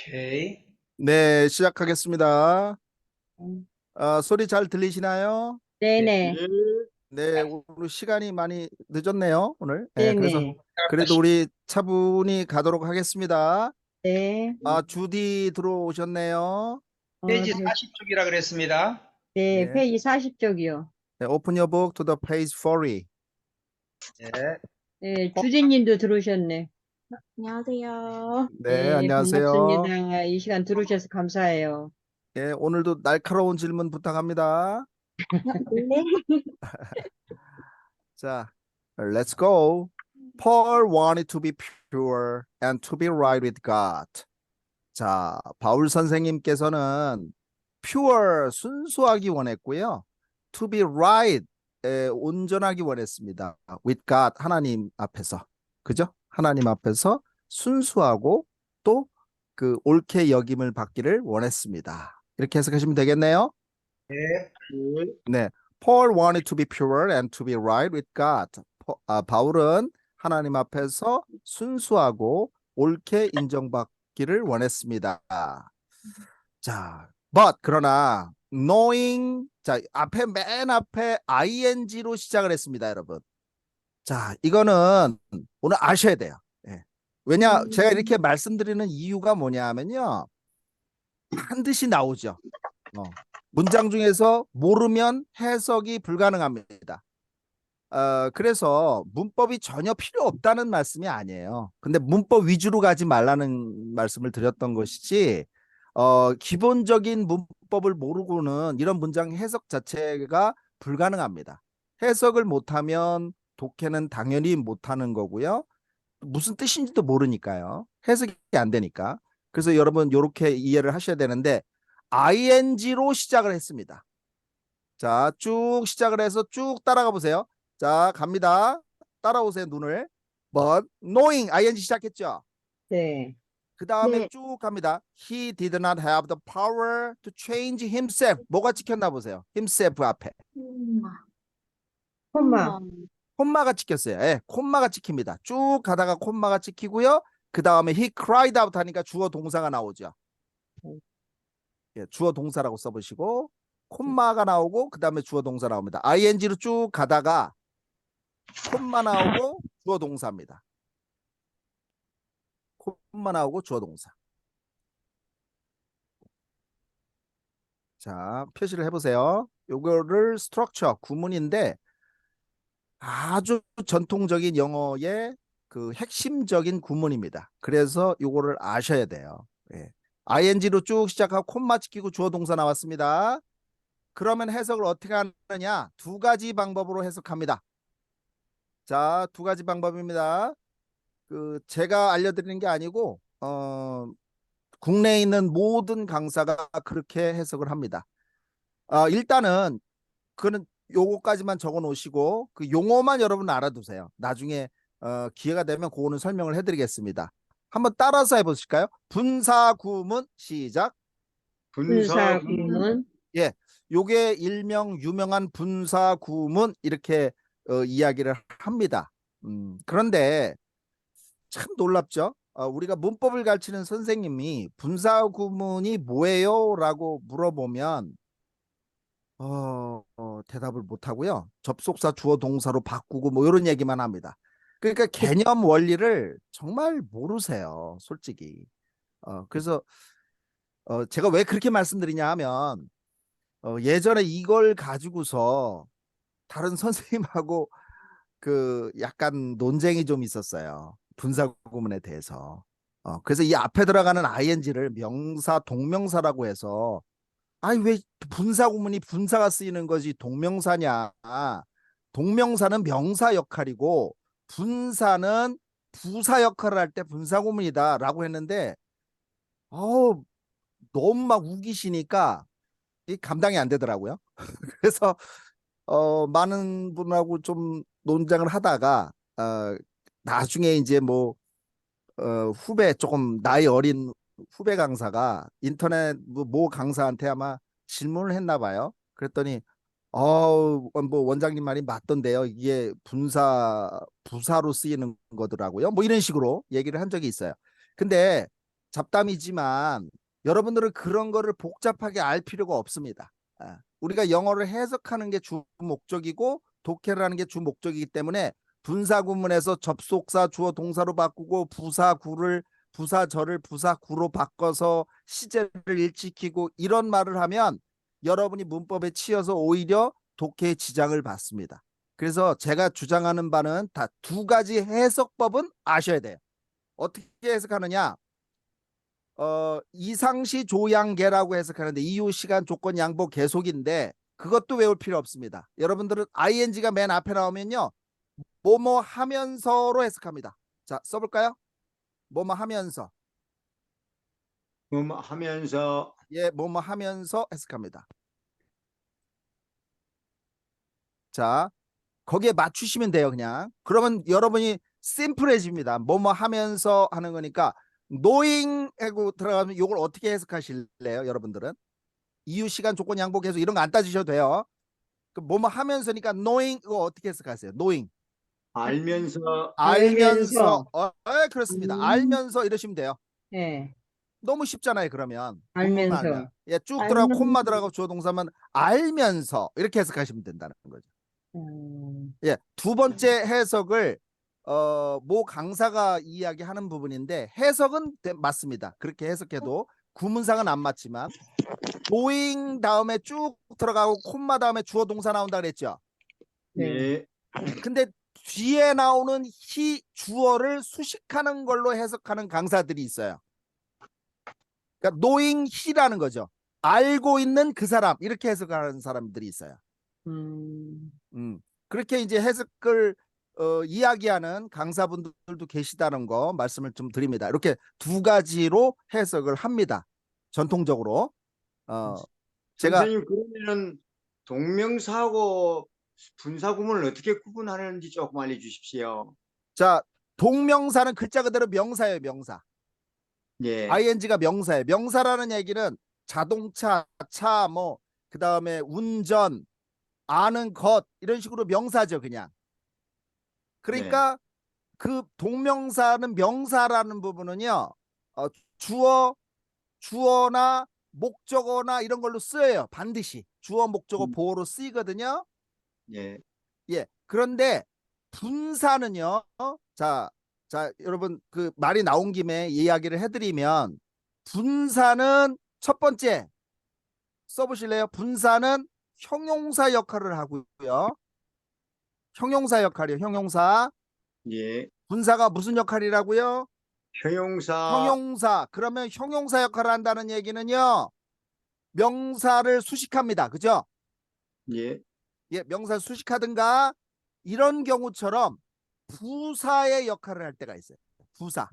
오케이. 네, 시작하겠습니다. 음, 소리 잘 들리시나요? 네. 네네, 네, 오늘 시간이 많이 늦었네요, 오늘. 네, 그래서 네네, 그래도 우리 차분히 가도록 하겠습니다. 네, 주디 들어오셨네요. 페이지 네, 40쪽이라 그랬습니다. 네, 네. 페이지 40쪽이요. 네, Open your book to the page 40. 네. 네, 어, 주진님도 들어오셨네. 안녕하세요. 네, 네, 안녕하세요. 반갑습니다. 이 시간 들어오셔서 감사해요. 네, 오늘도 날카로운 질문 부탁합니다. 네. 자, let's go. Paul wanted to be pure and to be right with God. 자, 바울 선생님께서는 pure 순수하기 원했고요. to be right 온전하기 원했습니다. with God 하나님 앞에서. 그죠? 하나님 앞에서 순수하고 또 그 옳게 여김을 받기를 원했습니다. 이렇게 해석하시면 되겠네요. 네. 네. Paul wanted to be pure and to be right with God. 바울은 하나님 앞에서 순수하고 옳게 인정받기를 원했습니다. 자, 그러나 knowing 자, 맨 앞에 ing로 시작을 했습니다, 여러분. 자, 이거는 오늘 아셔야 돼요. 예. 왜냐, 제가 이렇게 말씀드리는 이유가 뭐냐면요. 반드시 나오죠. 문장 중에서 모르면 해석이 불가능합니다. 그래서 문법이 전혀 필요 없다는 말씀이 아니에요. 근데 문법 위주로 가지 말라는 말씀을 드렸던 것이지, 기본적인 문법을 모르고는 이런 문장 해석 자체가 불가능합니다. 해석을 못하면 독해는 당연히 못하는 거고요. 무슨 뜻인지도 모르니까요. 해석이 안 되니까. 그래서 여러분 이렇게 이해를 하셔야 되는데 ing로 시작을 했습니다. 자, 쭉 시작을 해서 쭉 따라가 보세요. 자, 갑니다. 따라오세요, 눈을. But knowing ing 시작했죠. 네, 그 다음에 네. 쭉 갑니다. He did not have the power to change himself. 뭐가 찍혔나 보세요. himself 앞에. 콤마, 콤마가 찍혔어요. 예, 콤마가 찍힙니다. 쭉 가다가 콤마가 찍히고요. 그 다음에 he cried out 하니까 주어 동사가 나오죠. 예, 주어 동사라고 써보시고 콤마가 나오고 그 다음에 주어 동사 나옵니다. ing로 쭉 가다가 콤마 나오고 주어 동사입니다. 콤마 나오고 주어 동사. 자, 표시를 해보세요. 요거를 스트럭처, 구문인데 아주 전통적인 영어의 그 핵심적인 구문입니다. 그래서 요거를 아셔야 돼요. 예. ing로 쭉 시작하고 콤마 찍히고 주어 동사 나왔습니다. 그러면 해석을 어떻게 하느냐? 두 가지 방법으로 해석합니다. 자, 두 가지 방법입니다. 제가 알려드리는 게 아니고 국내에 있는 모든 강사가 그렇게 해석을 합니다. 일단은 그거는 요거까지만 적어 놓으시고 그 용어만 여러분 알아두세요. 나중에 기회가 되면 그거는 설명을 해드리겠습니다. 한번 따라서 해보실까요? 분사구문 시작. 분사구문, 예, 요게 일명 유명한 분사구문 이렇게 이야기를 합니다. 그런데 참 놀랍죠? 우리가 문법을 가르치는 선생님이 분사구문이 뭐예요? 라고 물어보면 대답을 못 하고요. 접속사 주어 동사로 바꾸고 뭐 이런 얘기만 합니다. 그러니까 개념 원리를 정말 모르세요, 솔직히. 그래서 제가 왜 그렇게 말씀드리냐 하면 예전에 이걸 가지고서 다른 선생님하고 그 약간 논쟁이 좀 있었어요. 분사구문에 대해서. 그래서 이 앞에 들어가는 ing를 명사, 동명사라고 해서 아니 왜 분사구문이 분사가 쓰이는 거지 동명사냐. 동명사는 명사 역할이고 분사는 부사 역할을 할 때 분사구문이다 라고 했는데 너무 막 우기시니까 이 감당이 안 되더라고요. 그래서 많은 분하고 좀 논쟁을 하다가 나중에 이제 뭐 후배 조금 나이 어린 후배 강사가 인터넷 뭐 강사한테 아마 질문을 했나 봐요. 그랬더니 뭐 원장님 말이 맞던데요. 이게 부사로 쓰이는 거더라고요. 뭐 이런 식으로 얘기를 한 적이 있어요. 근데 잡담이지만 여러분들은 그런 거를 복잡하게 알 필요가 없습니다. 우리가 영어를 해석하는 게 주 목적이고 독해를 하는 게 주 목적이기 때문에 분사구문에서 접속사 주어 동사로 바꾸고 부사절을 부사구로 바꿔서 시제를 일치키고 이런 말을 하면 여러분이 문법에 치여서 오히려 독해에 지장을 받습니다. 그래서 제가 주장하는 바는 다 두 가지 해석법은 아셔야 돼요. 어떻게 해석하느냐? 이상시 조양계라고 해석하는데 이유, 시간, 조건, 양보, 계속인데 그것도 외울 필요 없습니다. 여러분들은 ing가 맨 앞에 나오면요. 뭐뭐 하면서로 해석합니다. 자, 써볼까요? 뭐뭐 하면서. 하면서 예, 뭐뭐 하면서 해석합니다. 자, 거기에 맞추시면 돼요, 그냥. 그러면 여러분이 심플해집니다. 뭐뭐 하면서 하는 거니까 knowing 하고 들어가면 이걸 어떻게 해석하실래요, 여러분들은? 이유, 시간, 조건, 양보, 계속 이런 거 안 따지셔도 돼요. 그 뭐뭐 하면서니까 knowing 이거 어떻게 해석하세요? knowing. 알면서 알면서. 그렇습니다. 음. 알면서 이러시면 돼요. 예. 너무 쉽잖아요, 그러면. 알면서. 알면. 예, 쭉 들어가 알면서. 콤마 들어가고 주어 동사만 알면서 이렇게 해석하시면 된다는 거죠. 예, 두 번째 해석을 모 강사가 이야기하는 부분인데 해석은 맞습니다. 그렇게 해석해도 구문상은 안 맞지만 doing 다음에 쭉 들어가고 콤마 다음에 주어 동사 나온다 그랬죠. 네. 예, 근데 뒤에 나오는 주어를 수식하는 걸로 해석하는 강사들이 있어요. 그러니까 knowing he라는 거죠. 알고 있는 그 사람 이렇게 해석하는 사람들이 있어요. 그렇게 이제 해석을 이야기하는 강사분들도 계시다는 거 말씀을 좀 드립니다. 이렇게 두 가지로 해석을 합니다. 전통적으로. 제가 선생님 그러면은 동명사하고 분사구문을 어떻게 구분하는지 조금 알려주십시오. 자, 동명사는 글자 그대로 명사예요, 명사. 예, ing가 명사예요. 명사라는 얘기는 자동차, 차, 그 다음에 운전, 아는 것 이런 식으로 명사죠, 그냥. 그러니까 그 동명사는 명사라는 부분은요, 주어나 목적어나 이런 걸로 쓰여요. 반드시 주어, 목적어, 보어로 쓰이거든요. 예, 예. 그런데 분사는요. 자, 여러분 그 말이 나온 김에 이야기를 해드리면 분사는 첫 번째 써보실래요? 분사는 형용사 역할을 하고요. 형용사 역할이요. 형용사. 예. 분사가 무슨 역할이라고요? 형용사, 형용사. 그러면 형용사 역할을 한다는 얘기는요. 명사를 수식합니다. 그죠? 예, 예, 명사 수식하든가 이런 경우처럼 부사의 역할을 할 때가 있어요. 부사.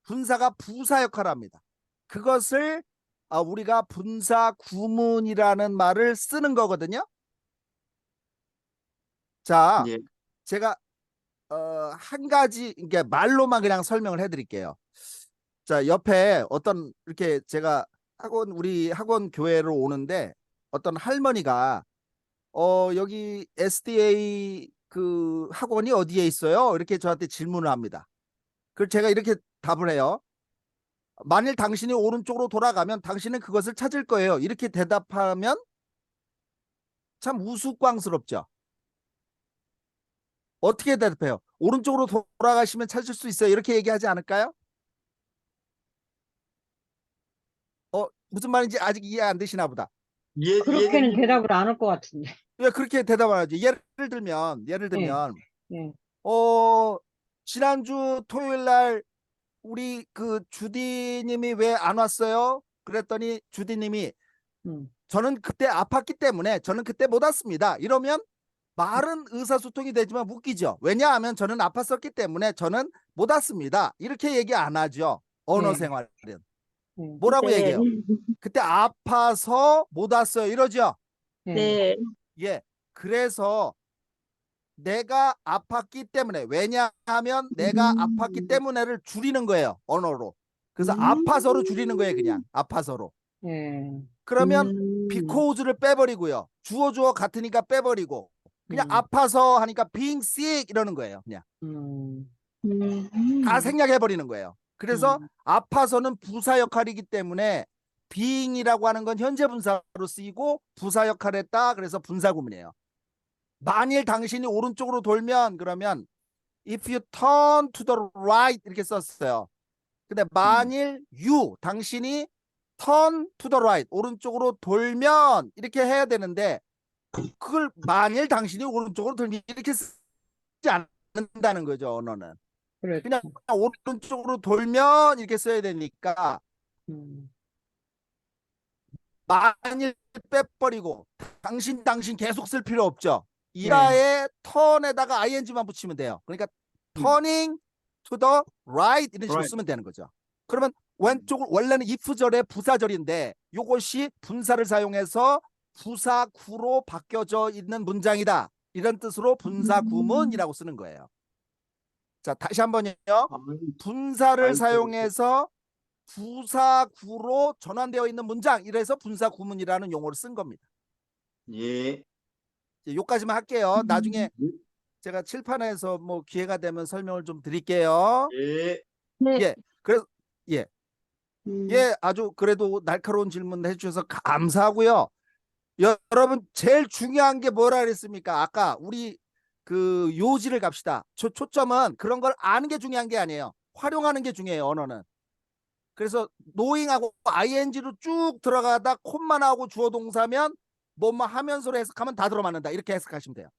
분사가 부사 역할을 합니다. 그것을 우리가 분사 구문이라는 말을 쓰는 거거든요. 자, 예, 제가 한 가지 이게 말로만 그냥 설명을 해드릴게요. 자, 옆에 어떤 이렇게 제가 우리 학원 교회로 오는데 어떤 할머니가 여기 SDA 그 학원이 어디에 있어요? 이렇게 저한테 질문을 합니다. 그걸 제가 이렇게 답을 해요. 만일 당신이 오른쪽으로 돌아가면 당신은 그것을 찾을 거예요. 이렇게 대답하면 참 우스꽝스럽죠. 어떻게 대답해요? 오른쪽으로 돌아가시면 찾을 수 있어요. 이렇게 얘기하지 않을까요? 무슨 말인지 아직 이해 안 되시나 보다. 예, 그렇게는 예, 대답을 안 할 것 같은데. 왜 그렇게 대답을 하죠? 예를 들면 예. 지난주 토요일 날 우리 그 주디님이 왜 안 왔어요? 그랬더니 주디님이 음. 저는 그때 아팠기 때문에 저는 그때 못 왔습니다. 이러면 말은 의사소통이 되지만 웃기죠. 왜냐하면 저는 아팠었기 때문에 저는 못 왔습니다. 이렇게 얘기 안 하죠. 언어 네. 생활은. 네. 뭐라고 네. 얘기해요? 그때 아파서 못 왔어요. 이러죠. 예. 네. 예. 그래서 내가 아팠기 때문에 왜냐하면 내가 아팠기 때문에를 줄이는 거예요. 언어로. 그래서 아파서로 줄이는 거예요. 그냥 아파서로. 예. 그러면 because를 빼버리고요. 주어 같으니까 빼버리고 그냥 음. 아파서 하니까 being sick 이러는 거예요. 그냥 음. 다 생략해버리는 거예요. 그래서 아파서는 부사 역할이기 때문에 being이라고 하는 건 현재 분사로 쓰이고 부사 역할을 했다. 그래서 분사 구문이에요. 만일 당신이 오른쪽으로 돌면 그러면 if you turn to the right 이렇게 썼어요. 근데 만일 당신이 turn to the right 오른쪽으로 돌면 이렇게 해야 되는데 그걸 만일 당신이 오른쪽으로 돌면 이렇게 쓰지 않는다는 거죠. 언어는 그렇죠. 그냥 오른쪽으로 돌면 이렇게 써야 되니까 음. 만일 빼버리고 당신 계속 쓸 필요 없죠. 이하의 turn에다가 ing만 붙이면 돼요. 그러니까 turning to the right 이런 식으로 Right. 쓰면 되는 거죠. 그러면 왼쪽을 원래는 if절의 부사절인데 이것이 분사를 사용해서 부사구로 바뀌어져 있는 문장이다. 이런 뜻으로 분사구문이라고 쓰는 거예요. 자, 다시 한번요. 분사를 아이고. 사용해서 부사구로 전환되어 있는 문장 이래서 분사구문이라는 용어를 쓴 겁니다. 예. 이제 요까지만 할게요. 나중에 제가 칠판에서 뭐 기회가 되면 설명을 좀 드릴게요. 예. 네. 예, 그래서 음. 예, 아주 그래도 날카로운 질문 해주셔서 감사하고요. 여러분 제일 중요한 게 뭐라 그랬습니까? 아까 우리 그 요지를 갑시다. 초점은 그런 걸 아는 게 중요한 게 아니에요. 활용하는 게 중요해요. 언어는. 그래서 knowing하고 ing로 쭉 들어가다 콤마 나오고 주어 동사면 뭐뭐 하면서로 해석하면 다 들어맞는다. 이렇게 해석하시면 돼요.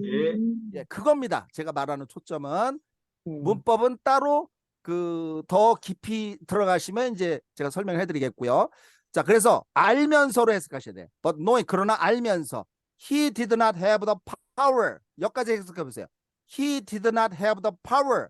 예. 예, 그겁니다. 제가 말하는 초점은 음. 문법은 따로 그 더 깊이 들어가시면 이제 제가 설명해 드리겠고요. 자, 그래서 알면서로 해석하셔야 돼요. But knowing 그러나 알면서 he did not have the power. 여기까지 해석해 보세요. He did not have the power.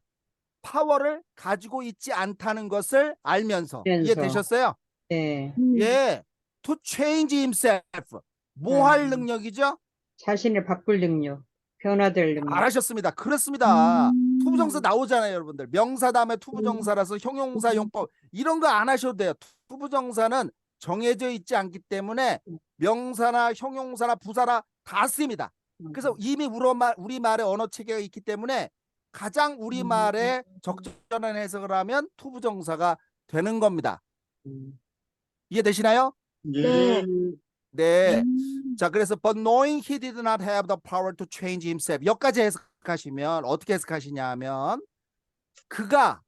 파워를 가지고 있지 않다는 것을 알면서 이해되셨어요? 네. 예. To change himself. 뭐 할 능력이죠? 자신을 바꿀 능력, 변화될 능력. 잘하셨습니다. 그렇습니다. 투부정사 나오잖아요, 여러분들. 명사 다음에 투부정사라서 형용사, 용법 이런 거 안 하셔도 돼요. 투부정사는 정해져 있지 않기 때문에 명사나 형용사나 부사나 다 쓰입니다. 그래서 이미 우리말의 언어 체계가 있기 때문에 가장 우리말에 적절한 해석을 하면 투부정사가 되는 겁니다. 이해되시나요? 예. 네. 자, 그래서 but knowing he did not have the power to change himself. 여기까지 해석하시면 어떻게 해석하시냐 하면 그가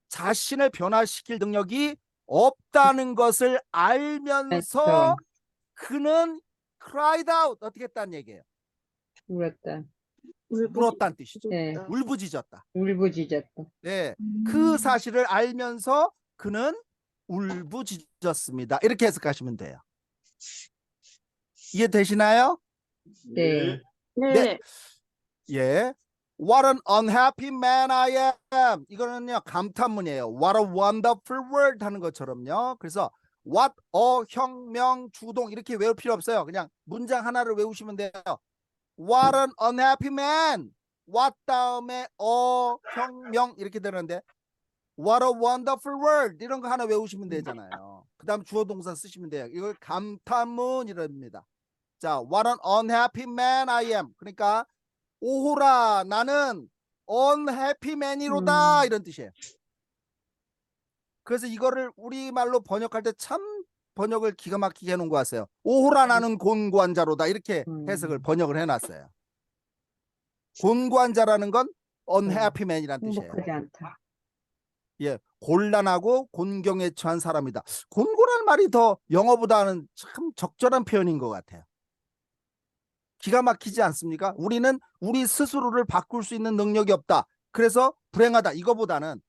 자신을 변화시킬 능력이 없다는 것을 알면서 그는 cried out. 어떻게 했다는 얘기예요? 울었다. 울었다는 뜻이죠. 네. 울부짖었다. 울부짖었다. 네. 그 사실을 알면서 그는 울부짖었습니다. 이렇게 해석하시면 돼요. 이해되시나요? 네. 네. 예. What an unhappy man I am. 이거는요 감탄문이에요. What a wonderful world 하는 것처럼요. 그래서 what, 혁명, 주동 이렇게 외울 필요 없어요. 그냥 문장 하나를 외우시면 돼요. What an unhappy man. what 다음에 혁명 이렇게 되는데 What a wonderful world 이런 거 하나 외우시면 되잖아요. 그 다음 주어 동사 쓰시면 돼요. 이걸 감탄문이랍니다. 자, what an unhappy man I am. 그러니까 오호라 나는 unhappy man이로다 이런 뜻이에요. 그래서 이거를 우리말로 번역할 때 참 번역을 기가 막히게 해놓은 것 같아요. 오호라 나는 곤고한 자로다 이렇게 해석을 번역을 해놨어요. 곤고한 자라는 건 unhappy man이라는 뜻이에요. 행복하지 않다. 예, 곤란하고 곤경에 처한 사람이다. 곤곤한 말이 더 영어보다는 참 적절한 표현인 것 같아요. 기가 막히지 않습니까? 우리는 우리 스스로를 바꿀 수 있는 능력이 없다. 그래서 불행하다. 이거보다는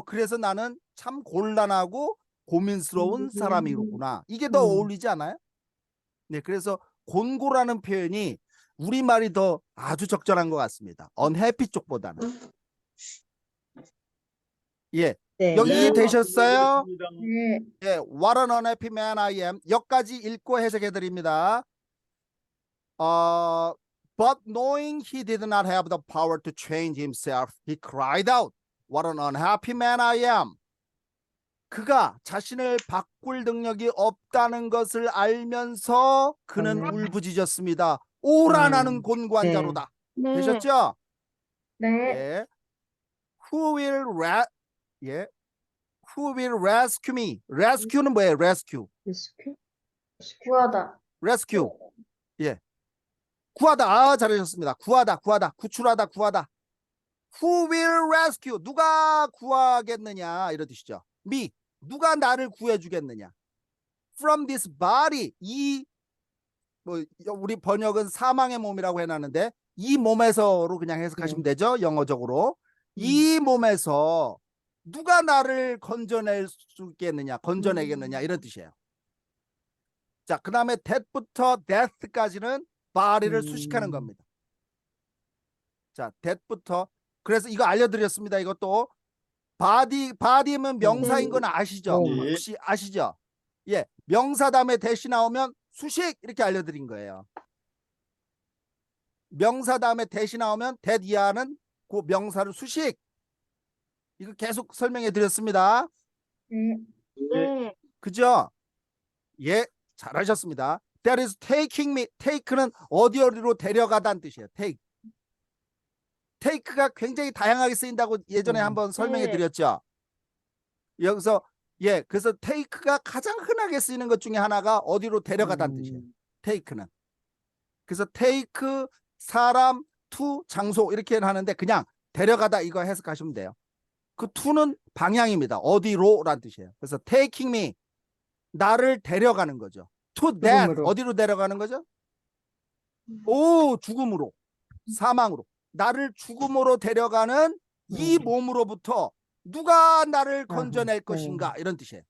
그래서 나는 참 곤란하고 고민스러운 사람이로구나. 이게 더 어울리지 않아요? 네, 그래서 곤고라는 표현이 우리말이 더 아주 적절한 것 같습니다. unhappy 쪽보다는. 예, 네. 여기 네. 이해되셨어요? 네. 예, What an unhappy man I am. 여기까지 읽고 해석해 드립니다. But knowing he did not have the power to change himself, he cried out, What an unhappy man I am. 그가 자신을 바꿀 능력이 없다는 것을 알면서 그는 울부짖었습니다. 오라 나는 곤고한 네. 자로다. 네. 되셨죠? 네. 예. Who will 예. Who will rescue me? rescue는 뭐예요? rescue. 리스큐? 구하다. rescue. 예. 구하다. 아, 잘하셨습니다. 구하다, 구하다, 구출하다, 구하다. Who will rescue? 누가 구하겠느냐 이런 뜻이죠. Me. 누가 나를 구해주겠느냐? From this body. 뭐 우리 번역은 사망의 몸이라고 해놨는데 이 몸에서로 그냥 해석하시면 되죠. 영어적으로. 이 몸에서 누가 나를 건져낼 수 있겠느냐, 건져내겠느냐 이런 뜻이에요. 자, 그 다음에 that부터 death까지는 body를 수식하는 겁니다. 자, that부터 그래서 이거 알려드렸습니다. 이것도 body면 명사인 건 아시죠? 네. 혹시 아시죠? 예, 명사 다음에 that이 나오면 수식 이렇게 알려드린 거예요. 명사 다음에 that이 나오면 that 이하는 그 명사를 수식. 이거 계속 설명해 드렸습니다. 네. 그죠? 예, 잘하셨습니다. That is taking me. take는 어디로 데려가다는 뜻이에요. take가 굉장히 다양하게 쓰인다고 예전에 한번 설명해 네. 드렸죠. 여기서 예, 그래서 take가 가장 흔하게 쓰이는 것 중에 하나가 어디로 데려가다는 뜻이에요. take는. 그래서 take 사람, to 장소 이렇게 하는데 그냥 데려가다 이거 해석하시면 돼요. 그 to는 방향입니다. 어디로라는 뜻이에요. 그래서 taking me 나를 데려가는 거죠. to death 죽음으로. 어디로 데려가는 거죠? 오, 죽음으로, 사망으로. 나를 죽음으로 데려가는 이 몸으로부터 누가 나를 건져낼 것인가 이런 뜻이에요.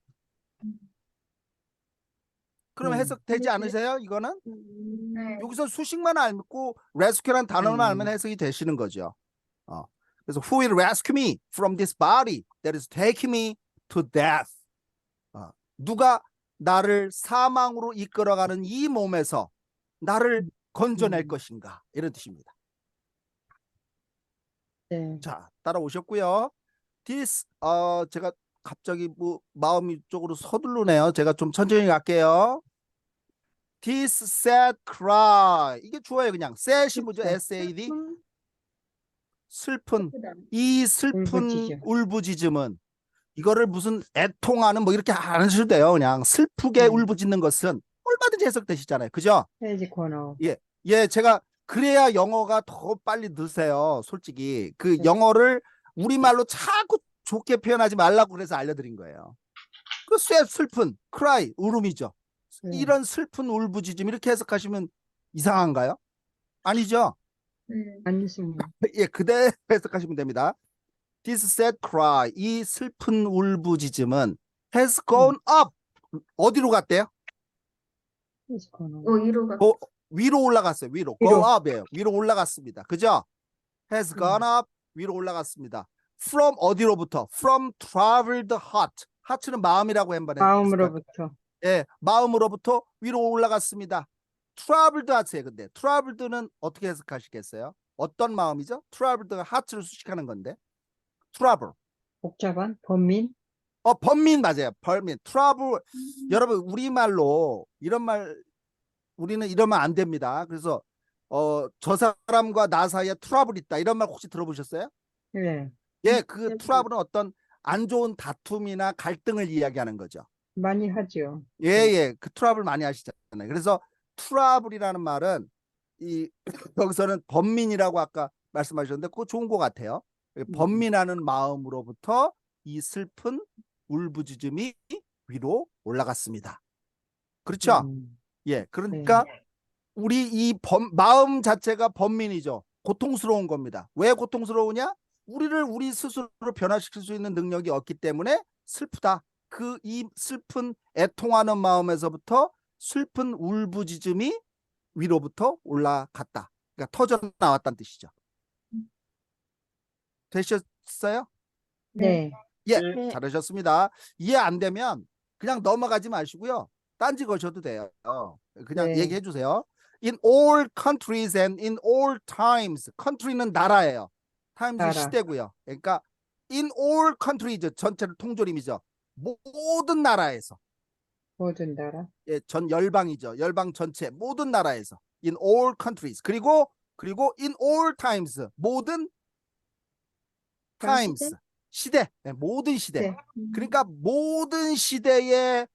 그럼 해석되지 않으세요? 이거는 네. 여기서 수식만 알고 rescue란 단어만 알면 해석이 되시는 거죠. 그래서 who will rescue me from this body that is taking me to death. 누가 나를 사망으로 이끌어가는 이 몸에서 나를 건져낼 것인가 이런 뜻입니다. 네. 자, 따라오셨고요. This 제가 갑자기 뭐 마음이 쪽으로 서두르네요. 제가 좀 천천히 갈게요. This sad cry 이게 주어예요. 그냥 sad이 뭐죠? sad 슬픈 이 슬픈 울부짖음. 울부짖음은 이거를 무슨 애통하는 뭐 이렇게 안 하셔도 돼요. 그냥 슬프게 울부짖는 것은 얼마든지 해석되시잖아요. 그죠? 페이지 코너. 예, 제가 그래야 영어가 더 빨리 느세요. 솔직히 그 영어를 우리말로 자꾸 좋게 표현하지 말라고 그래서 알려드린 거예요. 그 슬픈 cry 울음이죠. 이런 슬픈 울부짖음 이렇게 해석하시면 이상한가요? 아니죠? 아니습니다. 예, 그대로 해석하시면 됩니다. This sad cry 이 슬픈 울부짖음은 has gone up 어디로 갔대요? 페이지 코너. 위로 가. 위로 올라갔어요. 위로. 위로. Go up이에요. 위로 올라갔습니다. 그죠? Has gone up 위로 올라갔습니다. From 어디로부터? From traveled heart. heart는 마음이라고 한번 했어요. 마음으로부터. 예, 마음으로부터 위로 올라갔습니다. traveled heart예요. 근데 traveled는 어떻게 해석하시겠어요? 어떤 마음이죠? traveled가 heart를 수식하는 건데. travel. 복잡한 번민. 번민 맞아요. 번민. travel. 여러분 우리말로 이런 말 우리는 이러면 안 됩니다. 그래서 저 사람과 나 사이에 트러블 있다. 이런 말 혹시 들어보셨어요? 네. 예, 그 트러블은 어떤 안 좋은 다툼이나 갈등을 이야기하는 거죠. 많이 하죠. 예, 그 트러블 많이 하시잖아요. 그래서 트러블이라는 말은 여기서는 번민이라고 아까 말씀하셨는데 그거 좋은 것 같아요. 번민하는 마음으로부터 이 슬픈 울부짖음이 위로 올라갔습니다. 그렇죠? 예, 그러니까 우리 이 마음 자체가 번민이죠. 고통스러운 겁니다. 왜 고통스러우냐? 우리를 우리 스스로 변화시킬 수 있는 능력이 없기 때문에 슬프다. 이 슬픈 애통하는 마음에서부터 슬픈 울부짖음이 위로부터 올라갔다. 그러니까 터져 나왔다는 뜻이죠. 되셨어요? 네. 예, 네. 잘하셨습니다. 이해 안 되면 그냥 넘어가지 마시고요. 딴지 거셔도 돼요. 그냥 네. 얘기해 주세요. In all countries and in all times. country는 나라예요. times 나라. 시대고요. 그러니까 in all countries 전체를 통조림이죠. 모든 나라에서. 모든 나라. 예, 전 열방이죠. 열방 전체 모든 나라에서. In all countries. 그리고 in all times. 모든 times. 시대, 네, 모든 시대. 네. 그러니까 모든 시대의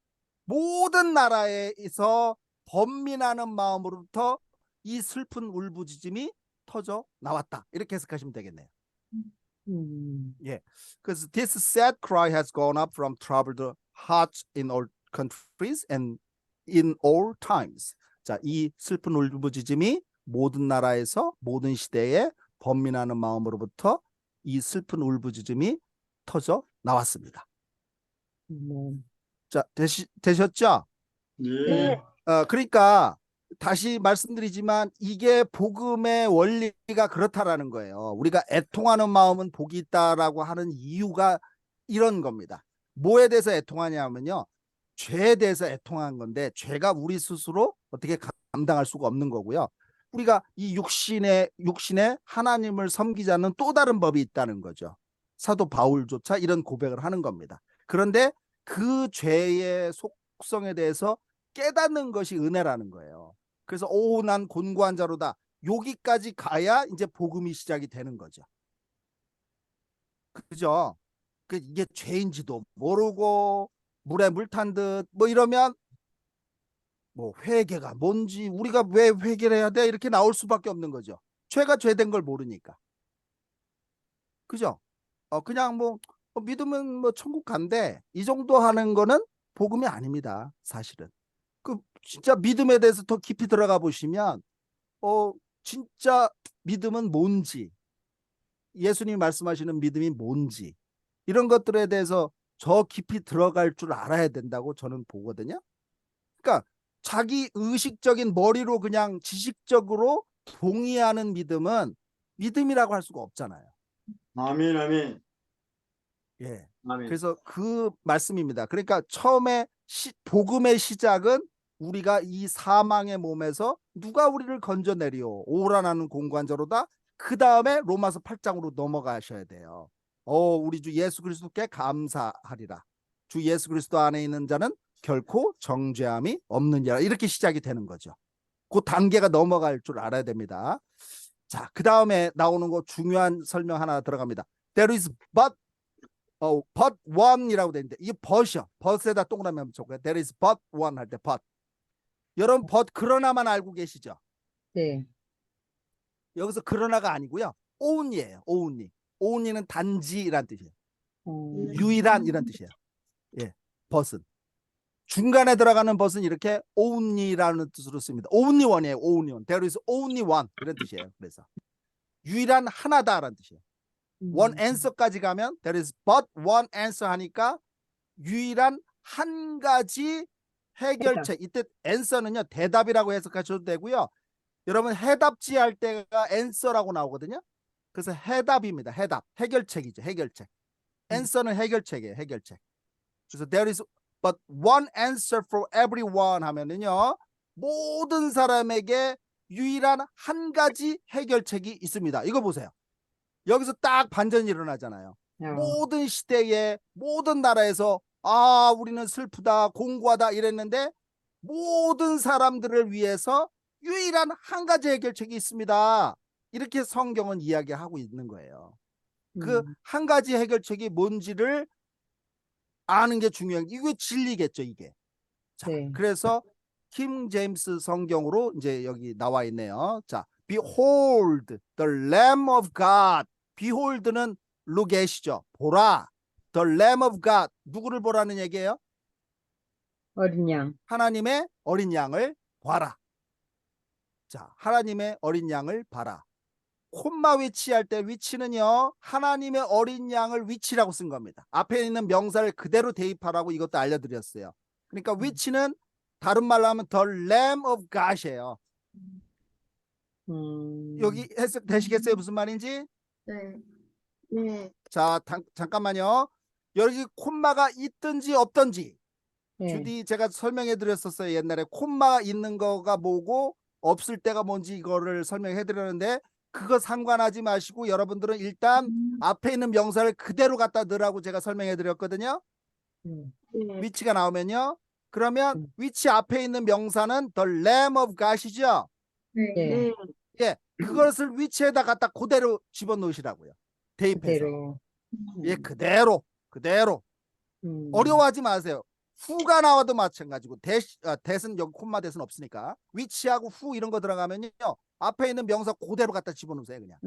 모든 나라에서 번민하는 마음으로부터 이 슬픈 울부짖음이 터져 나왔다. 이렇게 해석하시면 되겠네요. 예. 그래서 this sad cry has gone up from troubled hearts in all countries and in all times. 자, 이 슬픈 울부짖음이 모든 나라에서 모든 시대에 번민하는 마음으로부터 이 슬픈 울부짖음이 터져 나왔습니다. 자, 되셨죠? 예. 그러니까 다시 말씀드리지만 이게 복음의 원리가 그렇다라는 거예요. 우리가 애통하는 마음은 복이 있다라고 하는 이유가 이런 겁니다. 뭐에 대해서 애통하냐면요. 죄에 대해서 애통한 건데 죄가 우리 스스로 어떻게 감당할 수가 없는 거고요. 우리가 이 육신에 하나님을 섬기자는 또 다른 법이 있다는 거죠. 사도 바울조차 이런 고백을 하는 겁니다. 그런데 그 죄의 속성에 대해서 깨닫는 것이 은혜라는 거예요. 그래서 난 곤고한 자로다. 여기까지 가야 이제 복음이 시작이 되는 거죠. 그죠? 이게 죄인지도 모르고 물에 물 탄 듯 뭐 이러면 뭐 회개가 뭔지 우리가 왜 회개를 해야 돼? 이렇게 나올 수밖에 없는 거죠. 죄가 죄된 걸 모르니까. 그죠? 그냥 뭐 믿으면 뭐 천국 간대. 이 정도 하는 거는 복음이 아닙니다. 사실은. 진짜 믿음에 대해서 더 깊이 들어가 보시면 진짜 믿음은 뭔지, 예수님이 말씀하시는 믿음이 뭔지 이런 것들에 대해서 저 깊이 들어갈 줄 알아야 된다고 저는 보거든요. 그러니까 자기 의식적인 머리로 그냥 지식적으로 동의하는 믿음은 믿음이라고 할 수가 없잖아요. 아멘, 아멘. 예. 아멘. 그래서 그 말씀입니다. 그러니까 처음에 복음의 시작은 우리가 이 사망의 몸에서 누가 우리를 건져내리오 오라 나는 공고한 자로다. 그 다음에 로마서 8장으로 넘어가셔야 돼요. 우리 주 예수 그리스도께 감사하리라. 주 예수 그리스도 안에 있는 자는 결코 정죄함이 없느니라. 이렇게 시작이 되는 거죠. 그 단계가 넘어갈 줄 알아야 됩니다. 자, 그 다음에 나오는 거 중요한 설명 하나 들어갑니다. There is but one이라고 되는데 이게 but이요. but에다 동그라미 한번 쳐볼까요? There is but one 할 때 but. 여러분 but 그러나만 알고 계시죠? 네. 여기서 그러나가 아니고요. only예요. only. only는 단지란 뜻이에요. 유일한 이란 뜻이에요. 예, but은. 중간에 들어가는 but은 이렇게 only라는 뜻으로 씁니다. only one이에요. only one. There is only one 이런 뜻이에요. 그래서 유일한 하나다라는 뜻이에요. one answer까지 가면 there is but one answer 하니까 유일한 한 가지 해결책. 이때 answer는요 대답이라고 해석하셔도 되고요. 여러분 해답지 할 때가 answer라고 나오거든요. 그래서 해답입니다. 해답. 해결책이죠. 해결책. answer는 해결책이에요. 해결책. 그래서 there is but one answer for everyone 하면은요 모든 사람에게 유일한 한 가지 해결책이 있습니다. 이거 보세요. 여기서 딱 반전이 일어나잖아요. 모든 시대에 모든 나라에서 우리는 슬프다 공고하다 이랬는데 모든 사람들을 위해서 유일한 한 가지 해결책이 있습니다. 이렇게 성경은 이야기하고 있는 거예요. 그 한 가지 해결책이 뭔지를 아는 게 중요한 게 이게 진리겠죠. 이게. 자, 네. 그래서 킹 제임스 성경으로 이제 여기 나와 있네요. 자, Behold the Lamb of God. Behold는 look이죠. 보라. The Lamb of God. 누구를 보라는 얘기예요? 어린 양. 하나님의 어린 양을 봐라. 자, 하나님의 어린 양을 봐라. 콤마 위치할 때 위치는요 하나님의 어린 양을 위치라고 쓴 겁니다. 앞에 있는 명사를 그대로 대입하라고 이것도 알려드렸어요. 그러니까 위치는 다른 말로 하면 the Lamb of God이에요. 여기 해석 되시겠어요? 무슨 말인지? 네. 네. 자, 잠깐만요. 여기 콤마가 있든지 없든지 네. 주디 제가 설명해 드렸었어요. 옛날에 콤마가 있는 거가 뭐고 없을 때가 뭔지 이거를 설명해 드렸는데 그거 상관하지 마시고 여러분들은 일단 앞에 있는 명사를 그대로 갖다 넣으라고 제가 설명해 드렸거든요. 네. 위치가 나오면요. 그러면 위치 앞에 있는 명사는 the Lamb of God이죠. 네. 예, 그것을 위치에다 갖다 그대로 집어넣으시라고요. 대입해서. 그대로. 예, 그대로 어려워하지 마세요. 후가 나와도 마찬가지고 대신 여기 콤마 대신 없으니까 위치하고 후 이런 거 들어가면요 앞에 있는 명사 그대로 갖다 집어넣으세요 그냥.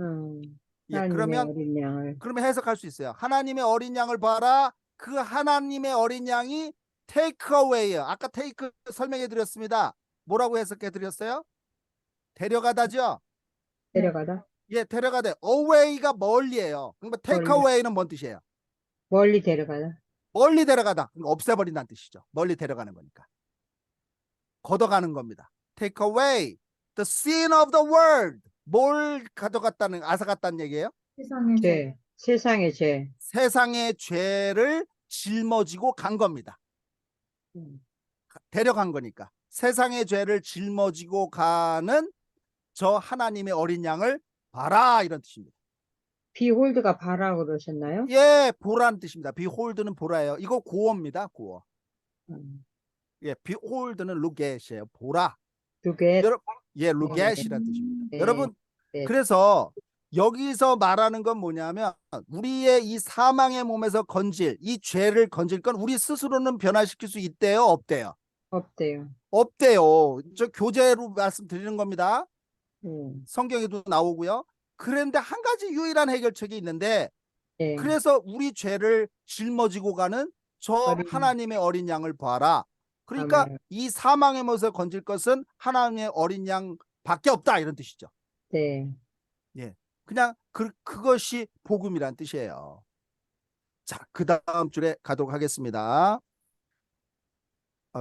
예, 하나님의 그러면 어린 양을. 해석할 수 있어요. 하나님의 어린 양을 봐라. 그 하나님의 어린 양이 take away예요. 아까 take 설명해 드렸습니다. 뭐라고 해석해 드렸어요? 데려가다죠. 데려가다. 예, 데려가다. away가 멀리예요. 그러니까 take 멀리. away는 뭔 뜻이에요? 멀리 데려가다. 멀리 데려가다. 그러니까 없애버린다는 뜻이죠. 멀리 데려가는 거니까. 걷어가는 겁니다. Take away the sin of the world. 뭘 가져갔다는, 앗아갔다는 얘기예요? 세상에 죄. 세상의 죄. 세상의 죄를 짊어지고 간 겁니다. 데려간 거니까. 세상의 죄를 짊어지고 가는 저 하나님의 어린 양을 봐라 이런 뜻입니다. 비홀드가 바라고 그러셨나요? 예, 보라는 뜻입니다. behold는 보라예요. 이거 고어입니다. 고어. 음. 예, behold는 look at이에요. 보라. 두개. 여러분, 예, look at이라는 뜻입니다. 네. 여러분, 네. 그래서 여기서 말하는 건 뭐냐면 우리의 이 사망의 몸에서 이 죄를 건질 건 우리 스스로는 변화시킬 수 있대요, 없대요? 없대요. 없대요. 저 교재로 말씀드리는 겁니다. 음. 성경에도 나오고요. 그런데 한 가지 유일한 해결책이 있는데 네. 그래서 우리 죄를 짊어지고 가는 저 어린 하나님의 어린 양을 봐라. 그러니까 아멘. 이 사망의 몸에서 건질 것은 하나님의 어린 양밖에 없다 이런 뜻이죠. 네. 그냥 그것이 복음이란 뜻이에요. 자, 그 다음 줄에 가도록 하겠습니다.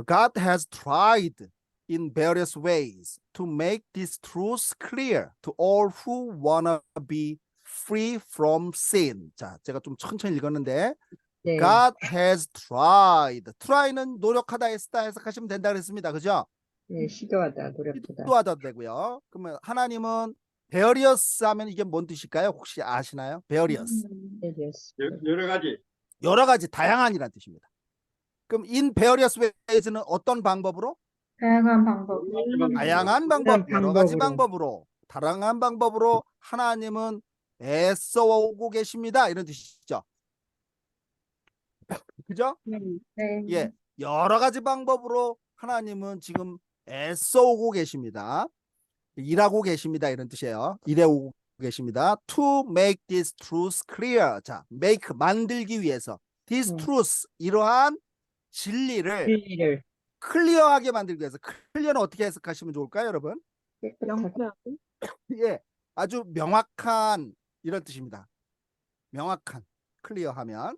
God has tried in various ways to make these truths clear to all who wanna be free from sin. 자, 제가 좀 천천히 읽었는데 네. God has tried. try는 노력하다 했다 해석하시면 된다 그랬습니다. 그죠? 네, 시도하다, 노력하다. 시도하다 되고요. 그러면 하나님은 various 하면 이게 뭔 뜻일까요? 혹시 아시나요? various. 네, yes. 여러 가지. 여러 가지 다양한이란 뜻입니다. 그럼 in various ways는 어떤 방법으로? 다양한 방법. 다양한 방법, 여러 가지 방법으로. 다양한 방법으로 하나님은 애써 오고 계십니다. 이런 뜻이죠. 그죠? 네. 예, 여러 가지 방법으로 하나님은 지금 애써 오고 계십니다. 일하고 계십니다. 이런 뜻이에요. 일해오고 계십니다. To make these truths clear. 자, make 만들기 위해서 these truths 이러한 진리를 클리어하게 만들기 위해서 클리어는 어떻게 해석하시면 좋을까요, 여러분? 예, 아주 명확한 이런 뜻입니다. 명확한 클리어하면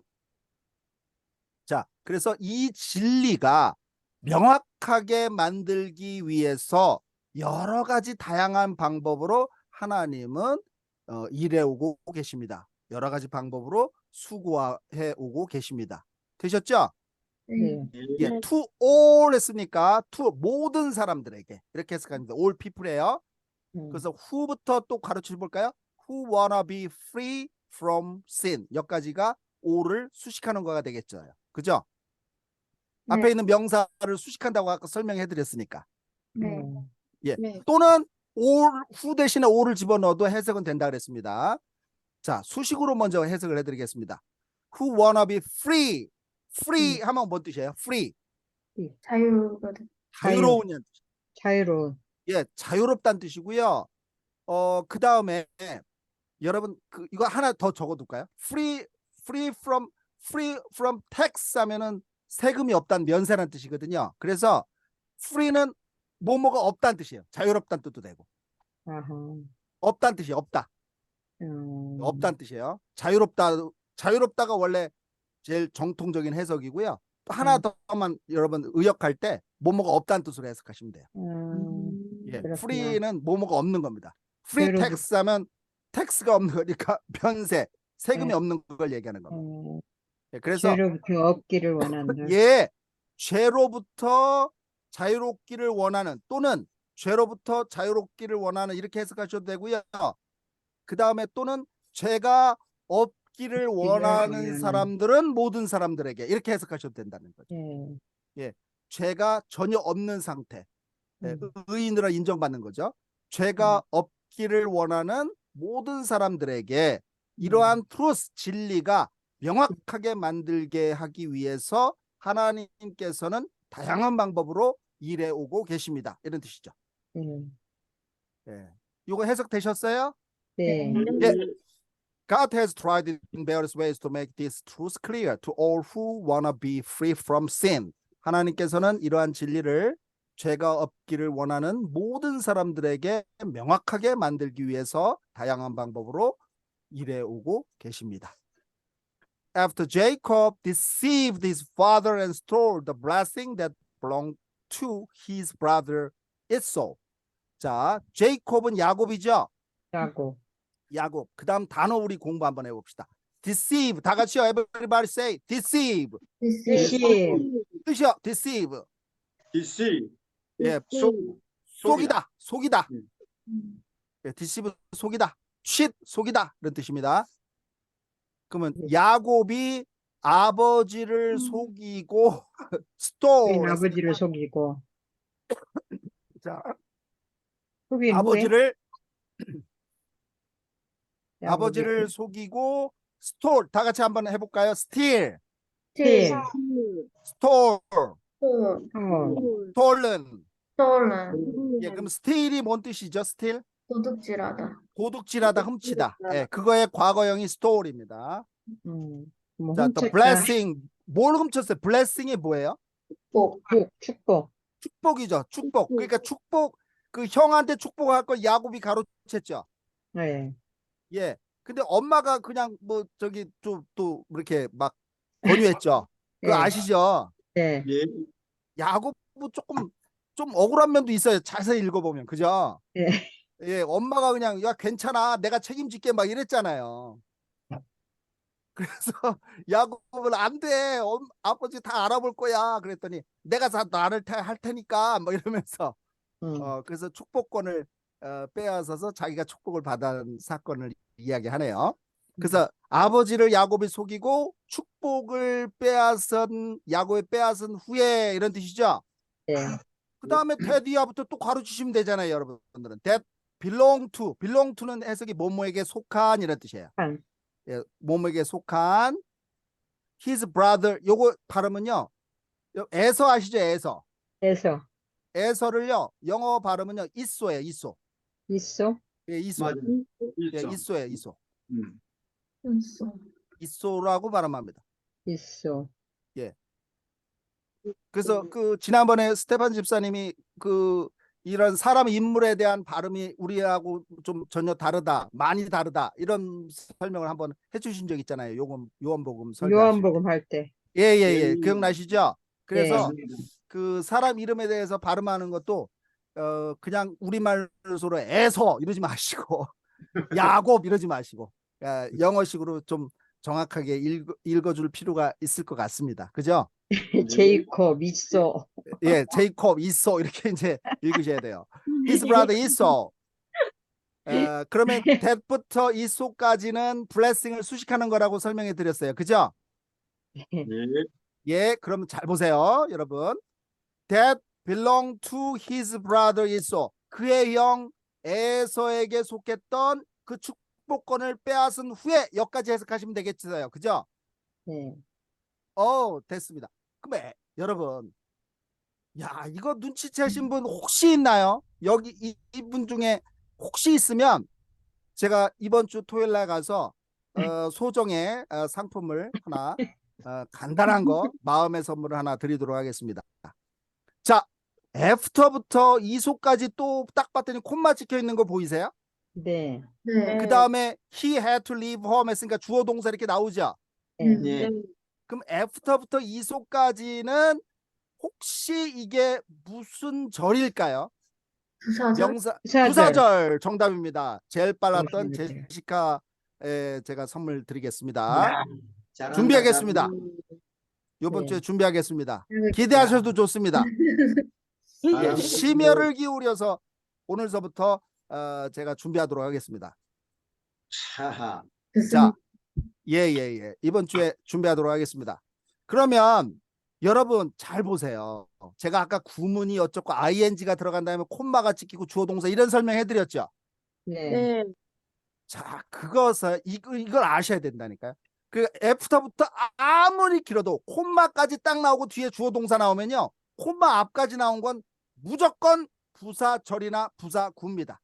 자, 그래서 이 진리가 명확하게 만들기 위해서 여러 가지 다양한 방법으로 하나님은 일해오고 계십니다. 여러 가지 방법으로 수고해 오고 계십니다. 되셨죠? 네. 예, to all 했으니까 to 모든 사람들에게 이렇게 해석합니다. all people예요. 그래서 who부터 또 가르쳐 볼까요? Who wanna be free from sin. 여기까지가 all을 수식하는 거가 되겠죠. 그죠? 네. 앞에 있는 명사를 수식한다고 아까 설명해 드렸으니까. 네. 예. 네. 또는 all, who 대신에 all을 집어넣어도 해석은 된다 그랬습니다. 자, 수식으로 먼저 해석을 해드리겠습니다. Who wanna be free. free 하면 뭔 뜻이에요? free. 자유거든. 자유로운. 자유로운. 예, 자유롭다는 뜻이고요. 그 다음에 여러분 이거 하나 더 적어둘까요? free from tax 하면은 세금이 없다는 면세라는 뜻이거든요. 그래서 free는 뭐뭐가 없다는 뜻이에요. 자유롭다는 뜻도 되고 아하. 없다는 뜻이에요. 없다. 없다는 뜻이에요. 자유롭다가 원래 제일 정통적인 해석이고요. 또 하나 더만 여러분 의역할 때 뭐뭐가 없다는 뜻으로 해석하시면 돼요. 예, 그렇구나. free는 뭐뭐가 없는 겁니다. free 자유롭- tax 하면 tax가 없는 거니까 면세, 세금이 없는 걸 얘기하는 겁니다. 예, 그래서 죄로부터 없기를 원한다. 예, 죄로부터 자유롭기를 원하는 또는 죄로부터 자유롭기를 원하는 이렇게 해석하셔도 되고요. 그 다음에 또는 죄가 없기를 원하는 원하는. 사람들은 모든 사람들에게 이렇게 해석하셔도 된다는 거죠. 예. 죄가 전혀 없는 상태, 의인으로 인정받는 거죠. 죄가 없기를 원하는 모든 사람들에게 이러한 트루스 진리가 명확하게 만들게 하기 위해서 하나님께서는 다양한 방법으로 일해 오고 계십니다. 이런 뜻이죠. 예. 이거 해석되셨어요? 네. 예. God has tried in various ways to make this truth clear to all who wanna be free from sin. 하나님께서는 이러한 진리를 죄가 없기를 원하는 모든 사람들에게 명확하게 만들기 위해서 다양한 방법으로 일해 오고 계십니다. After Jacob deceived his father and stole the blessing that belonged to his brother Esau. 자, 제이콥은 야곱이죠. 야곱. 야곱. 그 다음 단어 우리 공부 한번 해봅시다. deceive. 다 같이요. Everybody say deceive. deceive. 뜻이요. deceive. deceive, 예, 속이다. 속이다. 예, deceive 속이다. cheat 속이다. 이런 뜻입니다. 그러면 야곱이 아버지를 속이고 stole. 아버지를 속이고. 자, 속인 후에 아버지를 속이고 stole. 다 같이 한번 해볼까요? steal, steal. stole, 어, stolen. stolen. 예, 그럼 steal이 뭔 뜻이죠? steal? 도둑질하다. 도둑질하다, 훔치다. 예, 그거의 과거형이 stole입니다. 뭐 자, 또 훔쳤다. blessing. 뭘 훔쳤어요? blessing이 뭐예요? 복. 축복. 축복이죠. 축복. 그러니까 축복, 그 형한테 축복할 걸 야곱이 가로챘죠. 네. 예. 근데 엄마가 그냥 뭐 저기 또 이렇게 막 권유했죠. 그거 네. 아시죠? 네. 예, 야곱도 조금 좀 억울한 면도 있어요. 자세히 읽어보면. 그죠? 네. 예, 엄마가 그냥 야 괜찮아. 내가 책임질게 막 이랬잖아요. 그래서 야곱은 안 돼. 아버지 다 알아볼 거야. 그랬더니 내가 다 나를 할 테니까 뭐 이러면서 그래서 축복권을 빼앗아서 자기가 축복을 받은 사건을 이야기하네요. 그래서 아버지를 야곱이 속이고 축복을 야곱이 빼앗은 후에 이런 뜻이죠. 네. 그 다음에 that 이하부터 또 가르치시면 되잖아요, 여러분들은. that belong to는 해석이 뭐뭐에게 속한 이런 뜻이에요. 예, 뭐뭐에게 속한 his brother. 요거 발음은요, 에서 아시죠? 에서를요 영어 발음은요 이소예요. 이소. 예, 이소. 맞아요. 예, 있어. 이소예요. 이소. 있어. 이소라고 발음합니다. 있어. 예. 그래서 그 지난번에 스테판 집사님이 그 이런 사람 인물에 대한 발음이 우리하고 좀 전혀 다르다, 많이 다르다 이런 설명을 한번 해주신 적 있잖아요. 요한복음 설교. 요한복음 할 때. 예예예. 기억나시죠? 그래서 네. 그 사람 이름에 대해서 발음하는 것도 그냥 우리말로서로 에서 이러지 마시고 야곱 이러지 마시고 영어식으로 좀 정확하게 읽어줄 필요가 있을 것 같습니다. 그죠? 제이콥, 이소. 예, 제이콥, 이소 이렇게 이제 읽으셔야 돼요. His brother 이소. 그러면 that부터 이소까지는 blessing을 수식하는 거라고 설명해 드렸어요. 그죠? 예, 예, 그럼 잘 보세요, 여러분. That belong to his brother 이소. 그의 형 에서에게 속했던 그 축복권을 빼앗은 후에 여기까지 해석하시면 되겠어요. 그죠? 네. 됐습니다. 그럼 여러분, 야, 이거 눈치채신 분 혹시 있나요? 여기 이분 중에 혹시 있으면 제가 이번 주 토요일 날 가서 소정의 상품을 하나 간단한 거 마음의 선물을 하나 드리도록 하겠습니다. 자, 애프터부터 이소까지 또 딱 봤더니 콤마 찍혀 있는 거 보이세요? 네. 네. 그 다음에 he had to leave home 했으니까 주어 동사 이렇게 나오죠. 예, 그럼 애프터부터 이소까지는 혹시 이게 무슨 절일까요? 부사절. 부사절 정답입니다. 제일 빨랐던 부사절. 제시카에 제가 선물 드리겠습니다. 잘한다, 준비하겠습니다. 잘한다. 이번 네. 주에 준비하겠습니다. 기대하셔도 좋습니다. 예, 잘한다. 심혈을 기울여서 오늘서부터 제가 준비하도록 하겠습니다. 하하. 자, 예. 이번 주에 준비하도록 하겠습니다. 그러면 여러분 잘 보세요. 제가 아까 구문이 어쩌고 ing가 들어간 다음에 콤마가 찍히고 주어 동사 이런 설명해 드렸죠. 네. 자, 이걸 아셔야 된다니까요. 그 애프터부터 아무리 길어도 콤마까지 딱 나오고 뒤에 주어 동사 나오면요. 콤마 앞까지 나온 건 무조건 부사절이나 부사구입니다.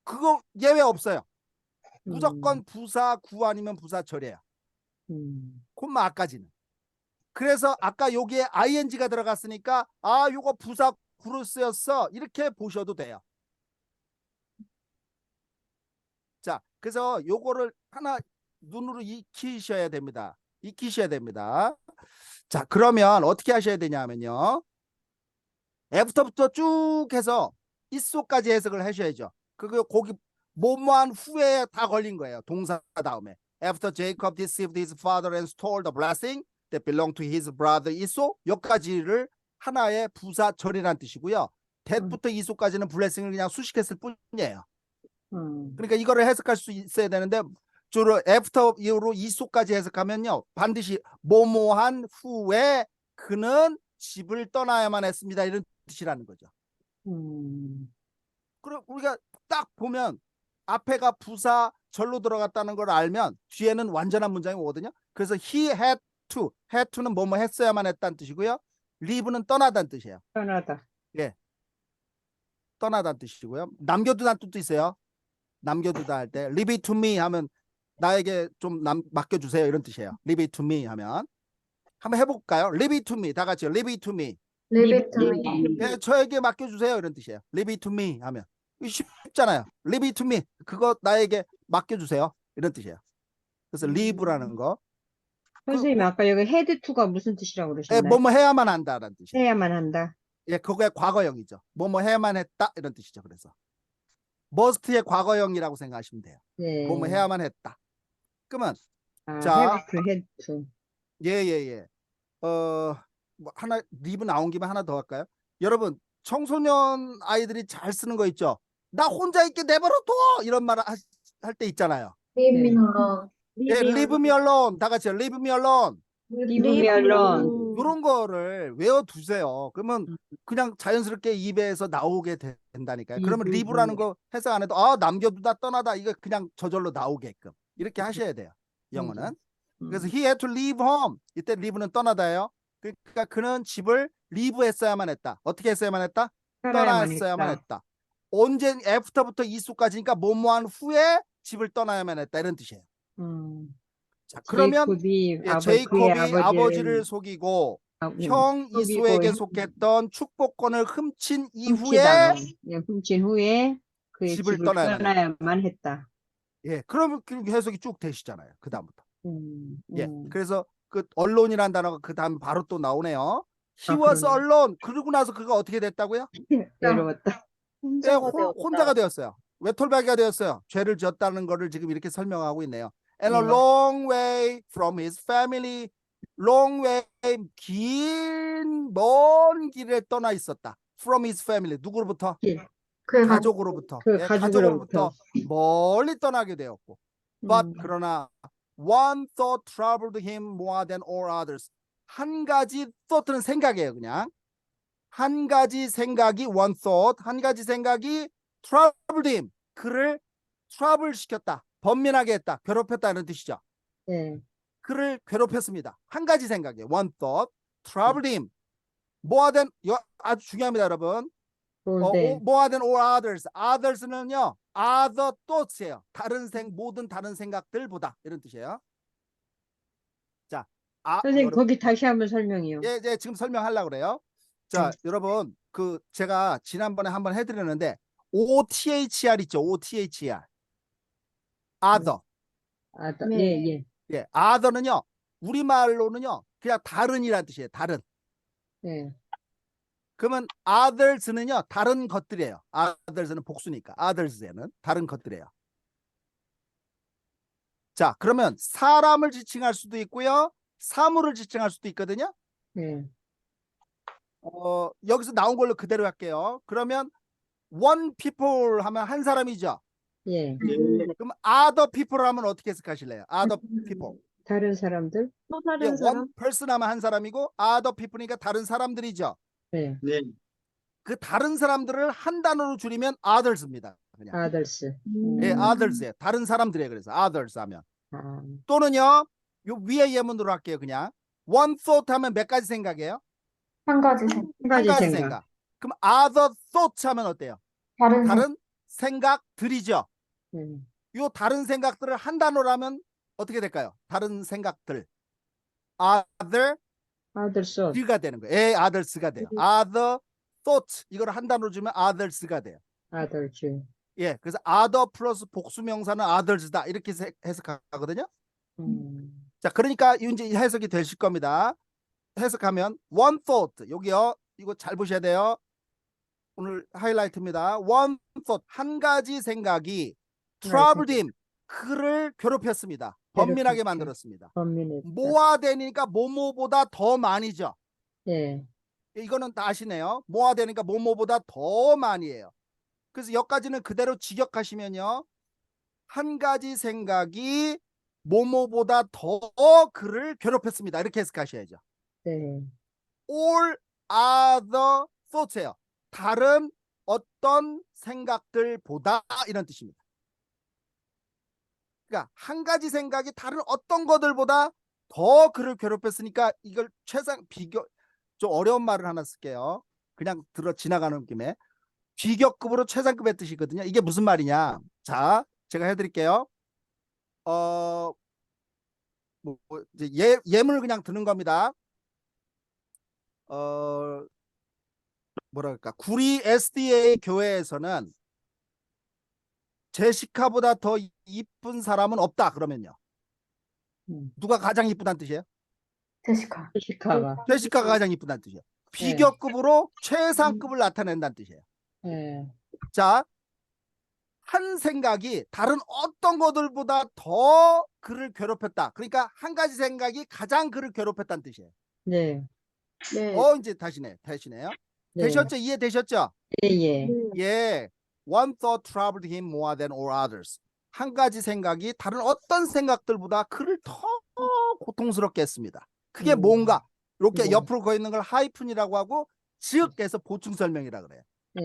그거 예외 없어요. 무조건 부사구 아니면 부사절이에요. 콤마 앞까지는. 그래서 아까 여기에 ing가 들어갔으니까 아 요거 부사구로 쓰였어 이렇게 보셔도 돼요. 자, 그래서 요거를 하나 눈으로 익히셔야 됩니다. 익히셔야 됩니다. 자, 그러면 어떻게 하셔야 되냐면요. 애프터부터 쭉 해서 있소까지 해석을 하셔야죠. 그거 거기 뭐뭐한 후에 다 걸린 거예요. 동사 다음에. After Jacob deceived his father and stole the blessing that belonged to his brother Esau. 여기까지를 하나의 부사절이라는 뜻이고요. that부터 이소까지는 blessing을 그냥 수식했을 뿐이에요. 그러니까 이거를 해석할 수 있어야 되는데 주로 애프터 이후로 이소까지 해석하면요. 반드시 뭐뭐한 후에 그는 집을 떠나야만 했습니다. 이런 뜻이라는 거죠. 그럼 우리가 딱 보면 앞에가 부사 절로 들어갔다는 걸 알면 뒤에는 완전한 문장이 오거든요. 그래서 he had to는 뭐뭐 했어야만 했다는 뜻이고요. leave는 떠나다는 뜻이에요. 편하다. 예, 떠나다는 뜻이고요. 남겨두다는 뜻도 있어요. 남겨두다 할 때 leave it to me 하면 나에게 좀 맡겨주세요 이런 뜻이에요. leave it to me 하면 한번 해볼까요? leave it to me 다 같이요. leave it to me. Leave it to me. 예, 저에게 맡겨주세요 이런 뜻이에요. leave it to me 하면 쉽잖아요. leave it to me 그거 나에게 맡겨주세요 이런 뜻이에요. 그래서 leave라는 거 선생님 아까 여기 head to가 무슨 뜻이라고 예, 그러셨나요? 뭐뭐 해야만 한다라는 뜻이에요. 해야만 한다. 예, 그거의 과거형이죠. 뭐뭐 해야만 했다 이런 뜻이죠. 그래서 must의 과거형이라고 생각하시면 돼요. 네. 뭐뭐 해야만 했다. 그러면 아, 자. have to. 예예예. 뭐 하나 리브 나온 김에 하나 더 할까요? 여러분 청소년 아이들이 잘 쓰는 거 있죠. 나 혼자 있게 내버려둬 이런 말 할 때 있잖아요. Leave me 네. alone. 예, leave me alone 다 같이요. leave me alone. Leave me alone. 이런 거를 외워두세요. 그러면 그냥 자연스럽게 입에서 나오게 된다니까요. 그러면 leave라는 거 해석 안 해도 아 남겨두다 떠나다 이거 그냥 저절로 나오게끔 이렇게 하셔야 돼요. 영어는. 그래서 he had to leave home. 이때 leave는 떠나다예요. 그러니까 그는 집을 leave 했어야만 했다. 어떻게 했어야만 했다? 떠났어야만 했다. 언제 after부터 이수까지니까 뭐뭐한 후에 집을 떠나야만 했다 이런 뜻이에요. 자, 그러면 제이콥이 아버지를 속이고 형 이수에게 속했던 축복권을 훔친 이후에 훔친 후에 그의 집을 집을 떠나야만 떠나야만 했다. 예, 그러면 그 해석이 쭉 되시잖아요. 그 다음부터. 예, 음. 그래서 그 언론이라는 단어가 그 다음 바로 또 나오네요. He 아, was 그러네. alone. 그러고 나서 그가 어떻게 됐다고요? 외로웠다. 예, 혼자가 되었어요. 외톨박이가 되었어요. 죄를 지었다는 거를 지금 이렇게 설명하고 있네요. And a long way from his family. long way, 먼 길에 떠나 있었다. From his family. 누구로부터? 그의 가족으로부터. 그 예, 가족으로부터. 멀리 떠나게 되었고. But 음. 그러나 one thought troubled him more than all others. 한 가지 thought는 생각이에요. 그냥 한 가지 생각이 one thought, 한 가지 생각이 troubled him. 그를 trouble 시켰다. 번민하게 했다. 괴롭혔다는 뜻이죠. 네. 그를 괴롭혔습니다. 한 가지 생각이에요. one thought troubled him more than 아주 중요합니다, 여러분. 네. more than all others. others는요. other thoughts예요. 모든 다른 생각들보다 이런 뜻이에요. 자, 선생님 여러분, 거기 다시 한번 설명이요. 예, 지금 설명하려고 그래요. 자, 여러분, 그 제가 지난번에 한번 해드렸는데 OTHR 있죠. OTHR. other. 예, 예. 예, other는요. 우리말로는요. 그냥 다른이라는 뜻이에요. 다른. 네. 그러면 others는요. 다른 것들이에요. others는 복수니까. others에는 다른 것들이에요. 자, 그러면 사람을 지칭할 수도 있고요. 사물을 지칭할 수도 있거든요. 네. 여기서 나온 걸로 그대로 할게요. 그러면 one people 하면 한 사람이죠. 예. 그럼 other people 하면 어떻게 해석하실래요? other people. 다른 사람들? 또 예, 다른 사람? one person 하면 한 사람이고 other people니까 다른 사람들이죠. 네. 네. 그 다른 사람들을 한 단어로 줄이면 others입니다. 그냥. others. 예, others예요. 다른 사람들이에요. 그래서 others 하면. 아, 또는요, 요 위에 예문으로 할게요. 그냥 one thought 하면 몇 가지 생각이에요? 한 가지 생각. 한 한 가지 가지 생각. 생각. 그럼 other thoughts 하면 어때요? 다른 생각. 다른 생각들이죠. 음, 요 다른 생각들을 한 단어로 하면 어떻게 될까요? 다른 생각들. other others thought. 가 되는 거예요. 예, others가 돼요. other thoughts 이걸 한 단어로 주면 others가 돼요. others. 예, 그래서 other 플러스 복수명사는 others다 이렇게 해석하거든요. 자, 그러니까 이제 해석이 되실 겁니다. 해석하면 one thought 여기요. 이거 잘 보셔야 돼요. 오늘 하이라이트입니다. one thought 한 가지 생각이 troubled him 그를 괴롭혔습니다. 번민하게 괴롭혔죠. 만들었습니다. 범민했다. 모아되니까 뭐뭐보다 더 많이죠. 예, 이거는 다 아시네요. 모아되니까 뭐뭐보다 더 많이에요. 그래서 여기까지는 그대로 직역하시면요. 한 가지 생각이 뭐뭐보다 더 그를 괴롭혔습니다. 이렇게 해석하셔야죠. 네, all other thoughts예요. 다른 어떤 생각들보다 이런 뜻입니다. 그러니까 한 가지 생각이 다른 어떤 것들보다 더 그를 괴롭혔으니까 이걸 최상 비교 좀 어려운 말을 하나 쓸게요. 그냥 들어 지나가는 김에 비교급으로 최상급의 뜻이거든요. 이게 무슨 말이냐? 자, 제가 해드릴게요. 이제 예문을 그냥 드는 겁니다. 뭐랄까 구리 SDA 교회에서는 제시카보다 더 이쁜 사람은 없다 그러면요. 누가 가장 이쁘다는 뜻이에요? 제시카. 시카가. 제시카가 가장 이쁘다는 뜻이에요. 비교급으로 최상급을 나타낸다는 뜻이에요. 예, 자, 한 생각이 다른 어떤 것들보다 더 그를 괴롭혔다. 그러니까 한 가지 생각이 가장 그를 괴롭혔다는 뜻이에요. 네, 네. 이제 다시네요. 네. 되셨죠? 이해되셨죠? 예, 예. 예. One thought troubled him more than all others. 한 가지 생각이 다른 어떤 생각들보다 그를 더 고통스럽게 했습니다. 그게 뭔가 이렇게 네. 옆으로 거 있는 걸 하이픈이라고 하고 즉에서 보충 설명이라 그래요. 예,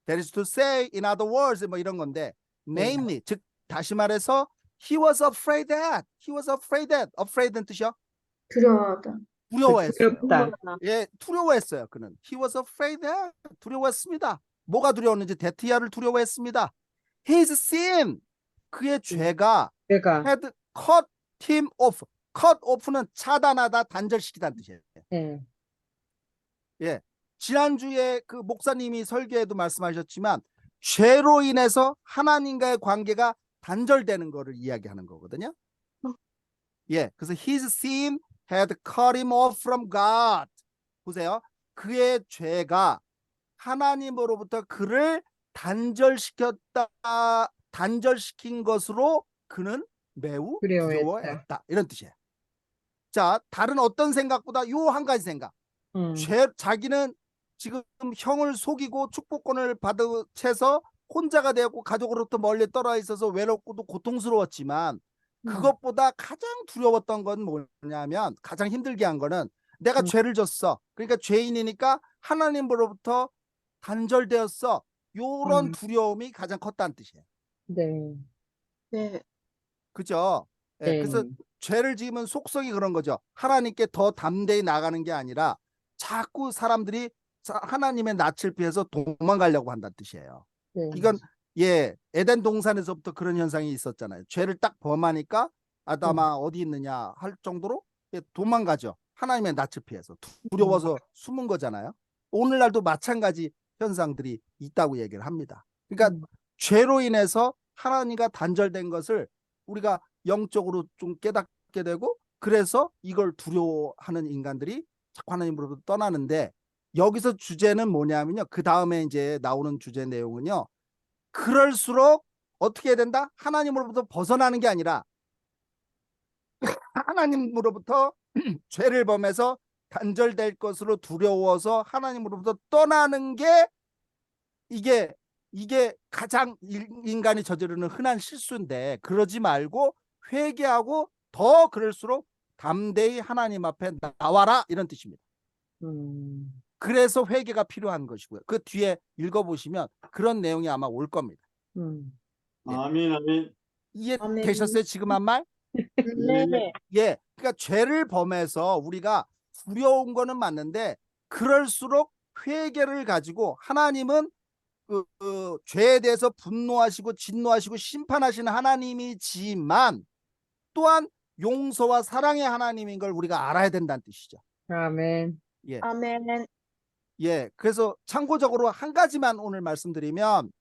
That is to say, in other words, 뭐 이런 건데, namely, 즉 다시 말해서, he was afraid that, afraid는 뜻이요? 두려워하다. 두려워했어요. 두렵다. 예, 두려워했어요. 그는 he was afraid that, 두려워했습니다. 뭐가 두려웠는지 데티아를 두려워했습니다. His sin, 그의 죄가 내가. had cut him off. cut off는 차단하다, 단절시키다는 뜻이에요. 예, 예, 지난주에 그 목사님이 설교에도 말씀하셨지만 죄로 인해서 하나님과의 관계가 단절되는 거를 이야기하는 거거든요. 예, 그래서 his sin had cut him off from God. 보세요. 그의 죄가 하나님으로부터 그를 단절시킨 것으로 그는 매우 두려워했다. 두려워했다. 이런 뜻이에요. 자, 다른 어떤 생각보다 요 한 가지 생각. 자기는 지금 형을 속이고 축복권을 받으채서 혼자가 되었고 가족으로부터 멀리 떨어져 있어서 외롭고도 고통스러웠지만 그것보다 가장 두려웠던 건 뭐냐면 가장 힘들게 한 거는 내가 죄를 졌어. 그러니까 죄인이니까 하나님으로부터 단절되었어. 요런 두려움이 가장 컸다는 뜻이에요. 네, 네. 그죠? 예, 네. 그래서 죄를 지으면 속성이 그런 거죠. 하나님께 더 담대히 나가는 게 아니라 자꾸 사람들이 하나님의 낯을 피해서 도망가려고 한다는 뜻이에요. 네. 이건 예, 에덴 동산에서부터 그런 현상이 있었잖아요. 죄를 딱 범하니까 아담아 어디 있느냐 할 정도로 도망가죠. 하나님의 낯을 피해서 두려워서 숨은 거잖아요. 오늘날도 마찬가지 현상들이 있다고 얘기를 합니다. 그러니까 죄로 인해서 하나님과 단절된 것을 우리가 영적으로 좀 깨닫게 되고 그래서 이걸 두려워하는 인간들이 자꾸 하나님으로부터 떠나는데 여기서 주제는 뭐냐면요. 그 다음에 이제 나오는 주제 내용은요. 그럴수록 어떻게 해야 된다? 하나님으로부터 벗어나는 게 아니라 하나님으로부터 죄를 범해서 단절될 것으로 두려워서 하나님으로부터 떠나는 게 이게 가장 인간이 저지르는 흔한 실수인데 그러지 말고 회개하고 더 그럴수록 담대히 하나님 앞에 나와라 이런 뜻입니다. 그래서 회개가 필요한 것이고요. 그 뒤에 읽어보시면 그런 내용이 아마 올 겁니다. 음. 아멘, 아멘. 이해되셨어요? 지금 한 말? 네. 예. 그러니까 죄를 범해서 우리가 두려운 거는 맞는데 그럴수록 회개를 가지고 하나님은 그 죄에 대해서 분노하시고 진노하시고 심판하시는 하나님이지만 또한 용서와 사랑의 하나님인 걸 우리가 알아야 된다는 뜻이죠. 아멘. 아멘. 예. 그래서 참고적으로 한 가지만 오늘 말씀드리면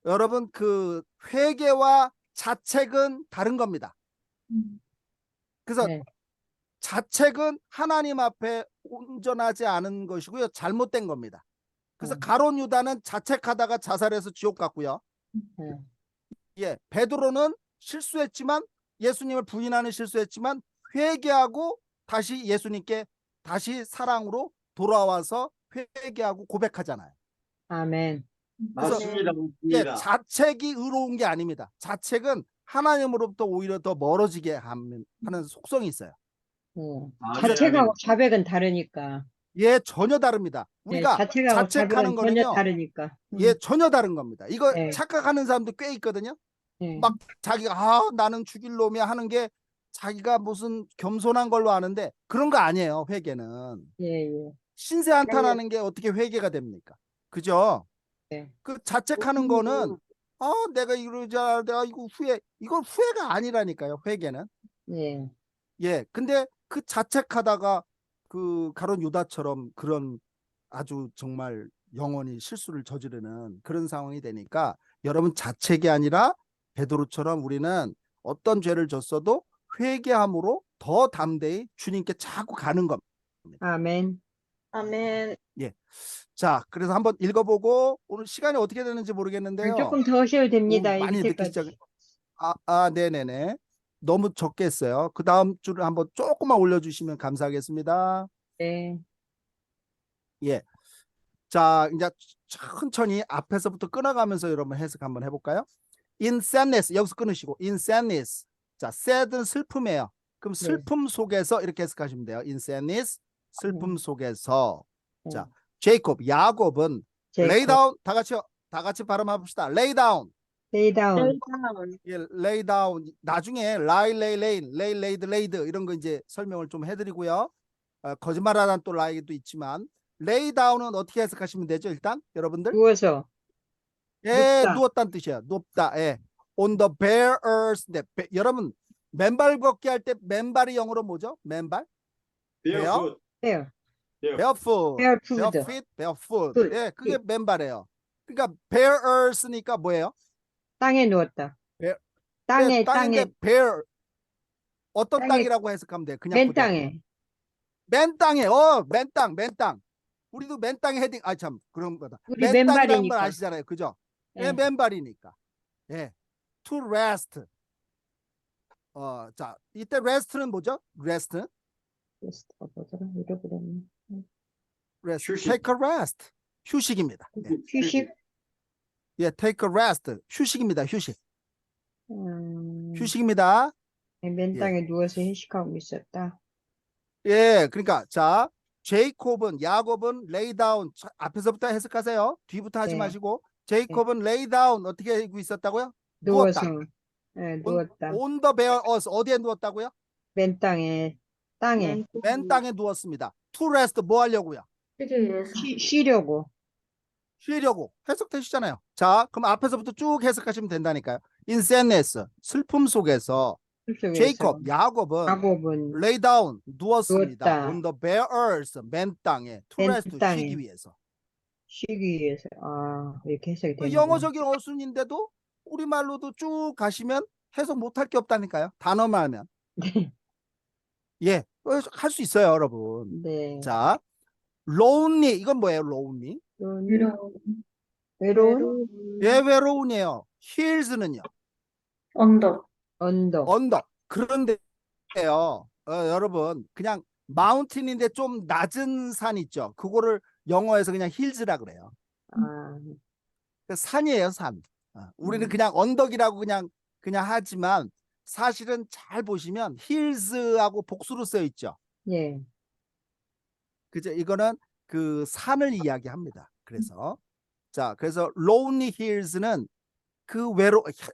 여러분 그 회개와 자책은 다른 겁니다. 그래서 네. 자책은 하나님 앞에 온전하지 않은 것이고요. 잘못된 겁니다. 그래서 네. 가룟 유다는 자책하다가 자살해서 지옥 갔고요. 네. 예, 베드로는 실수했지만 예수님을 부인하는 실수했지만 회개하고 다시 예수님께 다시 사랑으로 돌아와서 회개하고 고백하잖아요. 아멘. 맞습니다, 예, 맞습니다. 자책이 의로운 게 아닙니다. 자책은 하나님으로부터 오히려 더 멀어지게 하는 속성이 있어요. 네. 아멘, 자책하고 아멘. 자백은 다르니까. 예, 전혀 다릅니다. 네, 우리가 자책하고 자책하는 자백은 전혀 거는요. 다르니까. 예, 전혀 다른 겁니다. 이거 네. 착각하는 사람도 꽤 있거든요. 네. 막 자기가 나는 죽일 놈이야 하는 게 자기가 무슨 겸손한 걸로 아는데 그런 거 아니에요. 회개는 예, 예. 신세 한탄하는 게 어떻게 회개가 됩니까? 그죠? 네. 그 자책하는 거는 내가 이러자 내가 이거 이건 후회가 아니라니까요. 회개는. 예. 예, 근데 그 자책하다가 그 가룟 유다처럼 그런 아주 정말 영원히 실수를 저지르는 그런 상황이 되니까 여러분 자책이 아니라 베드로처럼 우리는 어떤 죄를 졌어도 회개함으로 더 담대히 주님께 자꾸 가는 겁니다. 아멘. 아멘. 자, 그래서 한번 읽어보고 오늘 시간이 어떻게 되는지 모르겠는데요. 조금 더 하셔도 됩니다. 많이 읽을 듣기 때까지. 시작. 네네네. 너무 적게 했어요. 그 다음 줄을 한번 조금만 올려주시면 감사하겠습니다. 네. 예. 자, 이제 천천히 앞에서부터 끊어가면서 여러분 해석 한번 해볼까요? In sadness, 여기서 끊으시고 in sadness. 자, sad은 슬픔이에요. 그럼 네. 슬픔 속에서 이렇게 해석하시면 돼요. In sadness, 슬픔 속에서. 자, 네. 제이콥, 야곱은 제이콥. lay down, 다 같이 발음해봅시다. lay down. lay down. 예, lay down. 나중에 lie, lay, lay, laid, laid 이런 거 이제 설명을 좀 해드리고요. 거짓말하는 또 lie도 있지만 lay down은 어떻게 해석하시면 되죠? 일단 여러분들 누워서. 예, 눕다. 누웠다는 뜻이에요. 눕다. 예, on the bare earth. 네, 여러분 맨발 걷기 할 때 맨발이 영어로 뭐죠? 맨발? Barefoot, Bare. barefoot, Barefoot. bare feet, barefoot. Foot. 예, 그게 맨발이에요. 그러니까 bare earth니까 뭐예요? 땅에 누웠다. Bare- 땅에, 네, 땅인데 땅에, bare 어떤 땅에, 땅이라고 해석하면 돼요? 그냥 맨 그대로. 땅에. 맨 땅에 맨 땅. 우리도 맨 땅에 헤딩 참 그런 거다. 우리 맨 땅이라는 걸 맨발이니까. 아시잖아요. 그죠? 예, 예. 맨발이니까. 예. to rest. 자, 이때 rest는 뭐죠? rest는 뭐더라? 잃어버렸네. rest. 휴식. take a rest. 휴식입니다. 예. 휴식. 예, take a rest. 휴식입니다. 휴식. 음, 휴식입니다. 맨 예. 땅에 누워서 휴식하고 있었다. 예, 그러니까 자, 제이콥은 야곱은 lay down. 앞에서부터 해석하세요. 뒤부터 하지 네. 마시고 제이콥은 lay down 어떻게 하고 있었다고요? 누워서. 누웠다. 예, 누웠다. on the bare earth 어디에 누웠다고요? 맨 땅에. 땅에. 맨 땅에 누웠습니다. to rest 뭐 하려고요? 쉬기 위해서. 쉬려고. 쉬려고 해석되시잖아요. 자, 그럼 앞에서부터 쭉 해석하시면 된다니까요. in sadness 슬픔 속에서 숲속에서. 제이콥 야곱은 야곱은 lay down 누웠습니다. 누웠다. on the bare earth 맨 땅에 to 맨 rest 땅에. 쉬기 위해서. 쉬기 위해서. 이렇게 해석이 그 되는 영어적인 어순인데도 우리말로도 쭉 가시면 해석 못할 게 없다니까요. 단어만 하면. 네. 예, 할 수 있어요, 여러분. 네. 자, lonely 이건 뭐예요, lonely? 외로운 예, 외로운이에요. hills는요, 언덕. 언덕. 언덕. 그런데요, 여러분 그냥 마운틴인데 좀 낮은 산 있죠. 그거를 영어에서 그냥 hills라 그래요. 아, 그 산이에요, 산. 우리는 음. 그냥 언덕이라고 그냥 하지만 사실은 잘 보시면 hills하고 복수로 쓰여 있죠. 예. 그죠? 이거는 그 산을 이야기합니다. 그래서 자, 그래서 lonely hills는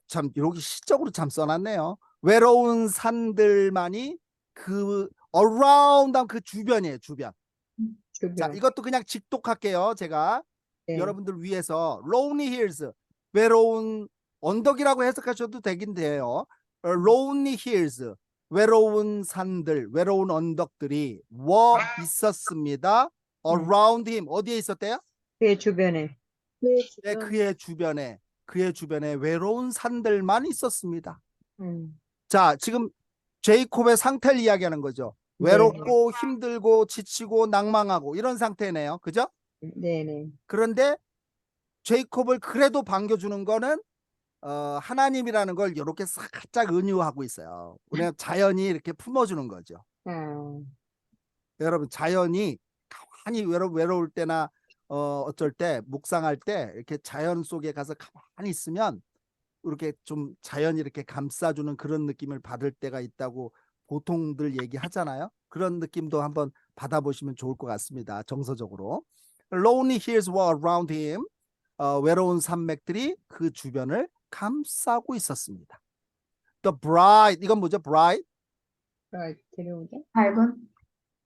참 여기 시적으로 참 써놨네요. 외로운 산들만이 그 around 하면 그 주변이에요, 주변. 자, 주변. 이것도 그냥 직독할게요. 제가 네. 여러분들 위해서 lonely hills, 외로운 언덕이라고 해석하셔도 되긴 돼요. lonely hills, 외로운 산들, 외로운 언덕들이 있었습니다. around him, 어디에 있었대요? 그의 주변에. 네, 그의 주변에 외로운 산들만 있었습니다. 자, 지금 제이콥의 상태를 이야기하는 거죠. 네. 외롭고 힘들고 지치고 낭망하고 이런 상태네요. 그죠? 네네. 그런데 제이콥을 그래도 반겨주는 거는 하나님이라는 걸 이렇게 살짝 은유하고 있어요. 그냥 자연이 이렇게 품어주는 거죠. 아, 여러분, 자연이 가만히 외로울 때나 어쩔 때 묵상할 때 이렇게 자연 속에 가서 가만히 있으면 이렇게 좀 자연이 이렇게 감싸주는 그런 느낌을 받을 때가 있다고 보통들 얘기하잖아요. 그런 느낌도 한번 받아보시면 좋을 것 같습니다. 정서적으로. Lonely hills were around him. 외로운 산맥들이 그 주변을 감싸고 있었습니다. The bright, 이건 뭐죠? bright? 데려오자. 밝은.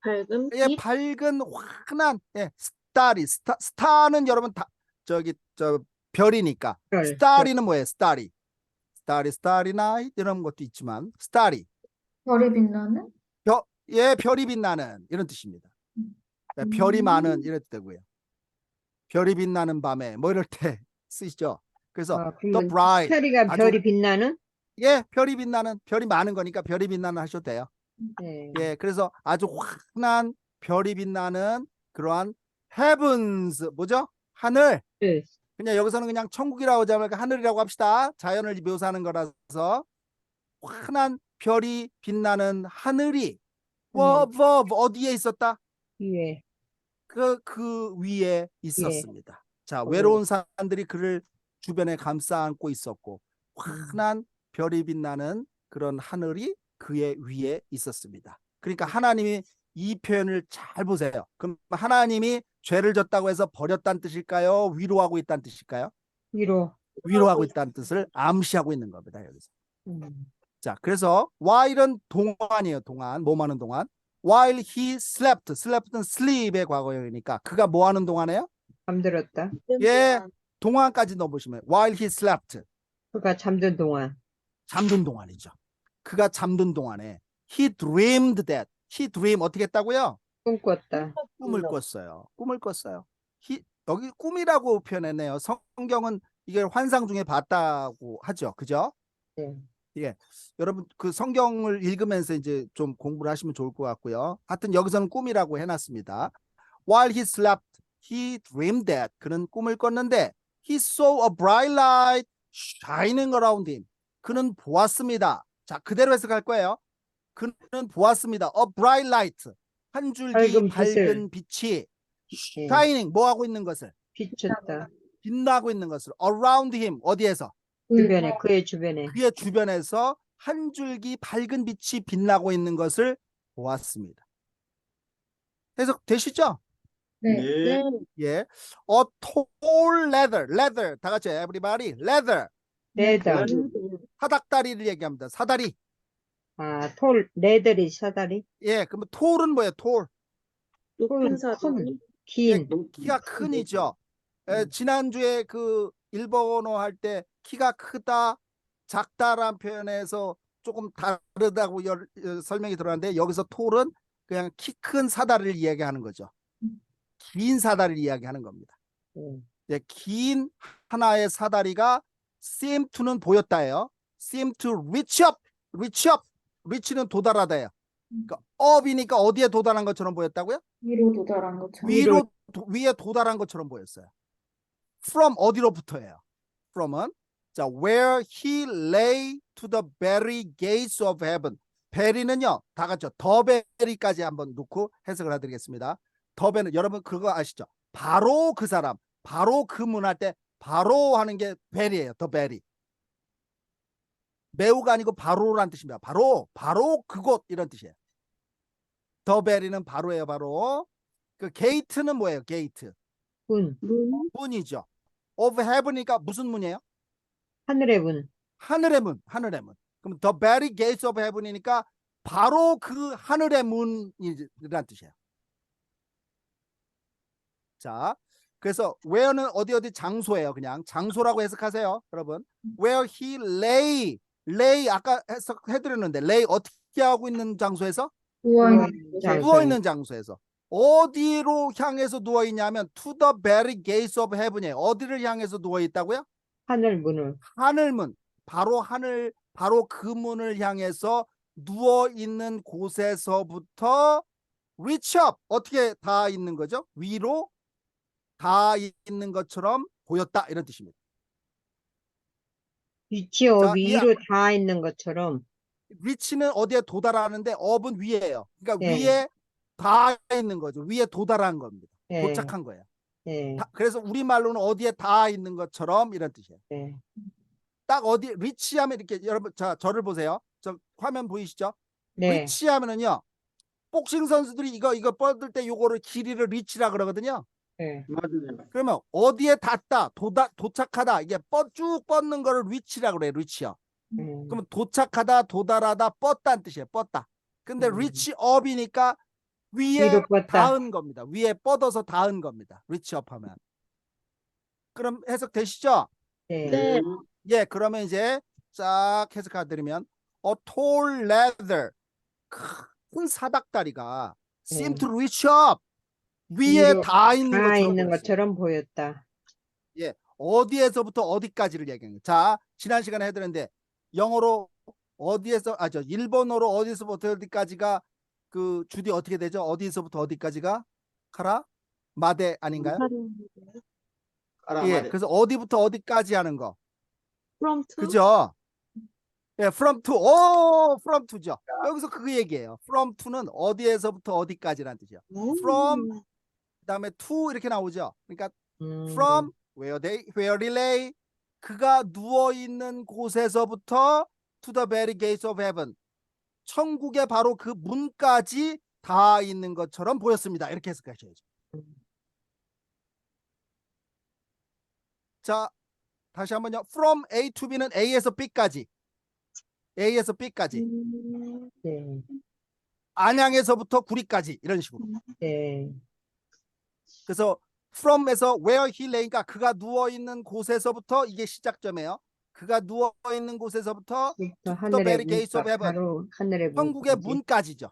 밝은 예, 빛, 밝은 환한 스타는 여러분 다 저 별이니까. 별, 스타리는 뭐예요? 스타리 나이트 이런 것도 있지만 스타리 별이 빛나는. 별이 빛나는 이런 뜻입니다. 예, 별이 많은 이럴 때고요. 별이 빛나는 밤에 뭐 이럴 때 쓰시죠. 그래서 the bright, 스타리가 아주- 별이 빛나는? 예, 별이 빛나는, 별이 많은 거니까 별이 빛나는 하셔도 돼요. 네. 예, 그래서 아주 환한 별이 빛나는 그러한 heavens, 뭐죠? 하늘. 네. 그냥 여기서는 그냥 천국이라고 하지 말고 하늘이라고 합시다. 자연을 묘사하는 거라서 환한 별이 빛나는 하늘이 어디에 있었다? 위에. 그 위에 있었습니다. 자, 외로운 사람들이 그를 주변에 감싸 안고 있었고 환한 별이 빛나는 그런 하늘이 그의 위에 있었습니다. 그러니까 하나님이 이 표현을 잘 보세요. 그럼 하나님이 죄를 졌다고 해서 버렸다는 뜻일까요? 위로하고 있다는 뜻일까요? 위로. 위로하고 있다는 뜻을 암시하고 있는 겁니다. 여기서. 음. 자, 그래서 while은 동안이에요. 동안. 뭐 하는 동안? While he slept. Slept는 sleep의 과거형이니까 그가 뭐 하는 동안에요? 잠들었다. 예, 동안까지 넣어보시면 while he slept. 그가 잠든 동안. 잠든 동안이죠. 그가 잠든 동안에 he dreamed that. he dream 어떻게 했다고요? 꿈꿨다. 꿈을 꿨어요. 꿈을 꿨어요. 여기 꿈이라고 표현했네요. 성경은 이게 환상 중에 봤다고 하죠. 그죠? 네. 예. 여러분 그 성경을 읽으면서 이제 좀 공부를 하시면 좋을 것 같고요. 하여튼 여기서는 꿈이라고 해놨습니다. While he slept, he dreamed that. 그는 꿈을 꿨는데 he saw a bright light shining around him. 그는 보았습니다. 자, 그대로 해석할 거예요. 그는 보았습니다. A bright light. 한 줄기 밝은 밝은 빛이 shining 뭐 하고 있는 것을 비쳤다. 빛나고 있는 것을 around him 어디에서 주변에, 그의 주변에. 그의 주변에서 한 줄기 밝은 빛이 빛나고 있는 것을 보았습니다. 해석 되시죠? 네. 네. 예. A tall leather 다 같이 everybody leather 레더. 사닥다리를 얘기합니다. 사다리. 아, 레더리 사다리. 예, 그러면 톨은 뭐예요? 톨. 높은 큰, 사다리, 긴. 키가 큰이죠. 지난주에 그 일본어 할 때 키가 크다, 작다라는 표현에서 조금 다르다고 설명이 들어갔는데 여기서 톨은 그냥 키 큰 사다리를 이야기하는 거죠. 긴 사다리를 이야기하는 겁니다. 예, 긴 하나의 사다리가 seem to는 보였다예요. seem to reach up. reach는 도달하다예요. 그러니까 up이니까 어디에 도달한 것처럼 보였다고요? 위로 도달한 것처럼. 위에 도달한 것처럼 보였어요. From 어디로부터예요? From은 자 where he lay to the very gates of heaven. 베리는요 다 같이요. 더 베리까지 한번 놓고 해석을 해드리겠습니다. 더 베는 여러분 그거 아시죠? 바로 그 사람, 바로 그 문 할 때 바로 하는 게 베리예요. 더 베리. 매우가 아니고 바로라는 뜻입니다. 바로 그곳 이런 뜻이에요. 더 베리는 바로예요. 바로. 그 게이트는 뭐예요? 게이트. 문. 문, 문이죠. of heaven이니까 무슨 문이에요? 하늘의 문. 하늘의 문, 하늘의 문. 그럼 the very gates of heaven이니까 바로 그 하늘의 문이란 뜻이에요. 자, 그래서 where는 어디 장소예요. 그냥 장소라고 해석하세요, 여러분. Where he lay 아까 해석해드렸는데 lay 어떻게 하고 있는 장소에서? 누워있는 장소에. 누워 있는 장소에서. 어디로 향해서 누워 있냐면 to the very gates of heaven이에요. 어디를 향해서 누워 있다고요? 하늘 문을. 하늘문, 바로 그 문을 향해서 누워 있는 곳에서부터 reach up, 어떻게 닿아 있는 거죠? 위로 닿아 있는 것처럼 보였다, 이런 뜻입니다. 위치어 자, 위로 닿아 있는 것처럼. reach는 어디에 도달하는데 up은 위에요. 그러니까 네. 위에 닿아 있는 거죠. 위에 도달한 겁니다. 네. 도착한 거예요. 네. 그래서 우리말로는 어디에 닿아 있는 것처럼 이런 뜻이에요. 네. 딱 어디 리치하면 이렇게, 여러분 자 저를 보세요. 저 화면 보이시죠? 네. 리치하면은요, 복싱 선수들이 이거 뻗을 때 요거를 길이를 리치라 그러거든요. 네. 맞아요. 그러면 어디에 닿다, 도착하다, 이게 쭉 뻗는 거를 리치라 그래요. 리치요. 그러면 도착하다, 도달하다, 뻗다는 뜻이에요. 뻗다. 근데 리치 업이니까 위에 위로 뻗다. 닿은 겁니다. 위에 뻗어서 닿은 겁니다. 리치 업 하면. 그럼 해석 되시죠? 네. 네. 예, 그러면 이제 쫙 해석해드리면 a tall ladder, 큰 사닥다리가 seem to reach up, 위에 위로 닿아 있는 닿아 것처럼 있는 보였어요. 것처럼 보였다. 예, 어디에서부터 어디까지를 얘기해요. 자, 지난 시간에 해드렸는데 영어로 어디에서 일본어로 어디서부터 어디까지가 그 주디 어떻게 되죠? 어디서부터 어디까지가 카라 마데 아닌가요? 예, 그래서 어디부터 어디까지 하는 거. From to? 그죠? 예, from to. 오, from to죠. 여기서 그 얘기예요. from to는 어디에서부터 어디까지라는 뜻이에요. from 그다음에 to 이렇게 나오죠. 그러니까 from where he lay, 그가 누워 있는 곳에서부터 to the very gates of heaven, 천국의 바로 그 문까지 닿아 있는 것처럼 보였습니다. 이렇게 해석하셔야죠. 자, 다시 한번요. from A to B는 A에서 B까지. A에서 B까지. 네. 안양에서부터 구리까지, 이런 식으로. 네. 그래서 from에서 where he lay니까 그가 누워 있는 곳에서부터, 이게 시작점이에요. 그가 누워 있는 곳에서부터 to the 하늘의 very gates of 문까 heaven, 바로 하늘의 천국의 문까지. 문까지죠.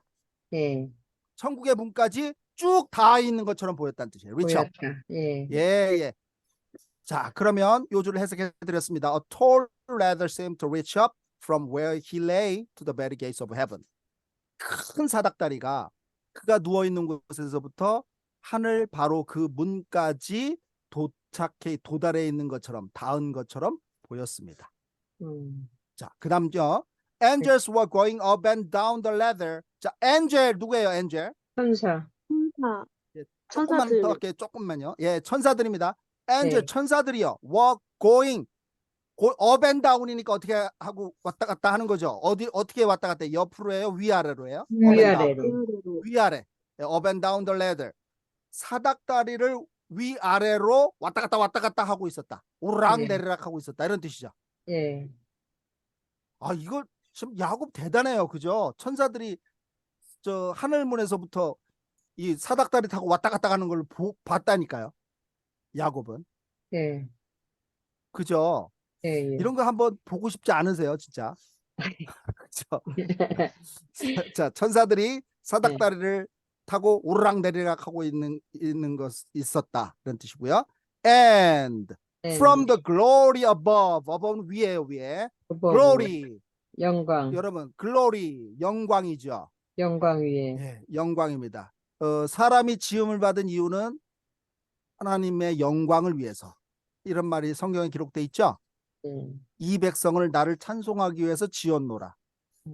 네. 천국의 문까지 쭉 닿아 있는 것처럼 보였다는 뜻이에요. reach up. 보였다. 예. 예, 예. 자, 그러면 요주를 해석해 드렸습니다. A tall ladder seemed to reach up from where he lay to the very gates of heaven. 큰 사닥다리가 그가 누워 있는 곳에서부터 하늘 바로 그 문까지 도달해 있는 것처럼, 닿은 것처럼 보였습니다. 자, 그다음요. Angels were going up and down the ladder. 자, angel 누구예요? angel. 천사. 천사. 예, 천사들. 조금만 더 할게요. 조금만요. 예, 천사들입니다. angel 네. 천사들이요. were going up and down이니까 어떻게 하고 왔다 갔다 하는 거죠. 어떻게 왔다 갔다 해요? 옆으로 해요? 위아래로 해요? up and down. 위아래로. 위아래로. 위아래. 예, up and down the ladder. 사닥다리를 위아래로 왔다 갔다 하고 있었다. 오르락내리락 하고 있었다. 이런 뜻이죠. 예. 아, 이거 참 야곱 대단해요. 그죠? 천사들이 저 하늘문에서부터 이 사닥다리 타고 왔다 갔다 가는 걸 봤다니까요. 야곱은. 예. 그죠? 예. 예. 이런 거 한번 보고 싶지 않으세요, 진짜? 그죠? 자, 천사들이 사닥다리를 타고 오르락내리락 하고 있는 것 있었다. 이런 뜻이고요. And from the glory above. above는 위에요, 위에. glory. 영광. 여러분, glory 영광이죠. 영광 위에. 예, 영광입니다. 사람이 지음을 받은 이유는 하나님의 영광을 위해서. 이런 말이 성경에 기록돼 있죠. 이 백성을 나를 찬송하기 위해서 지었노라.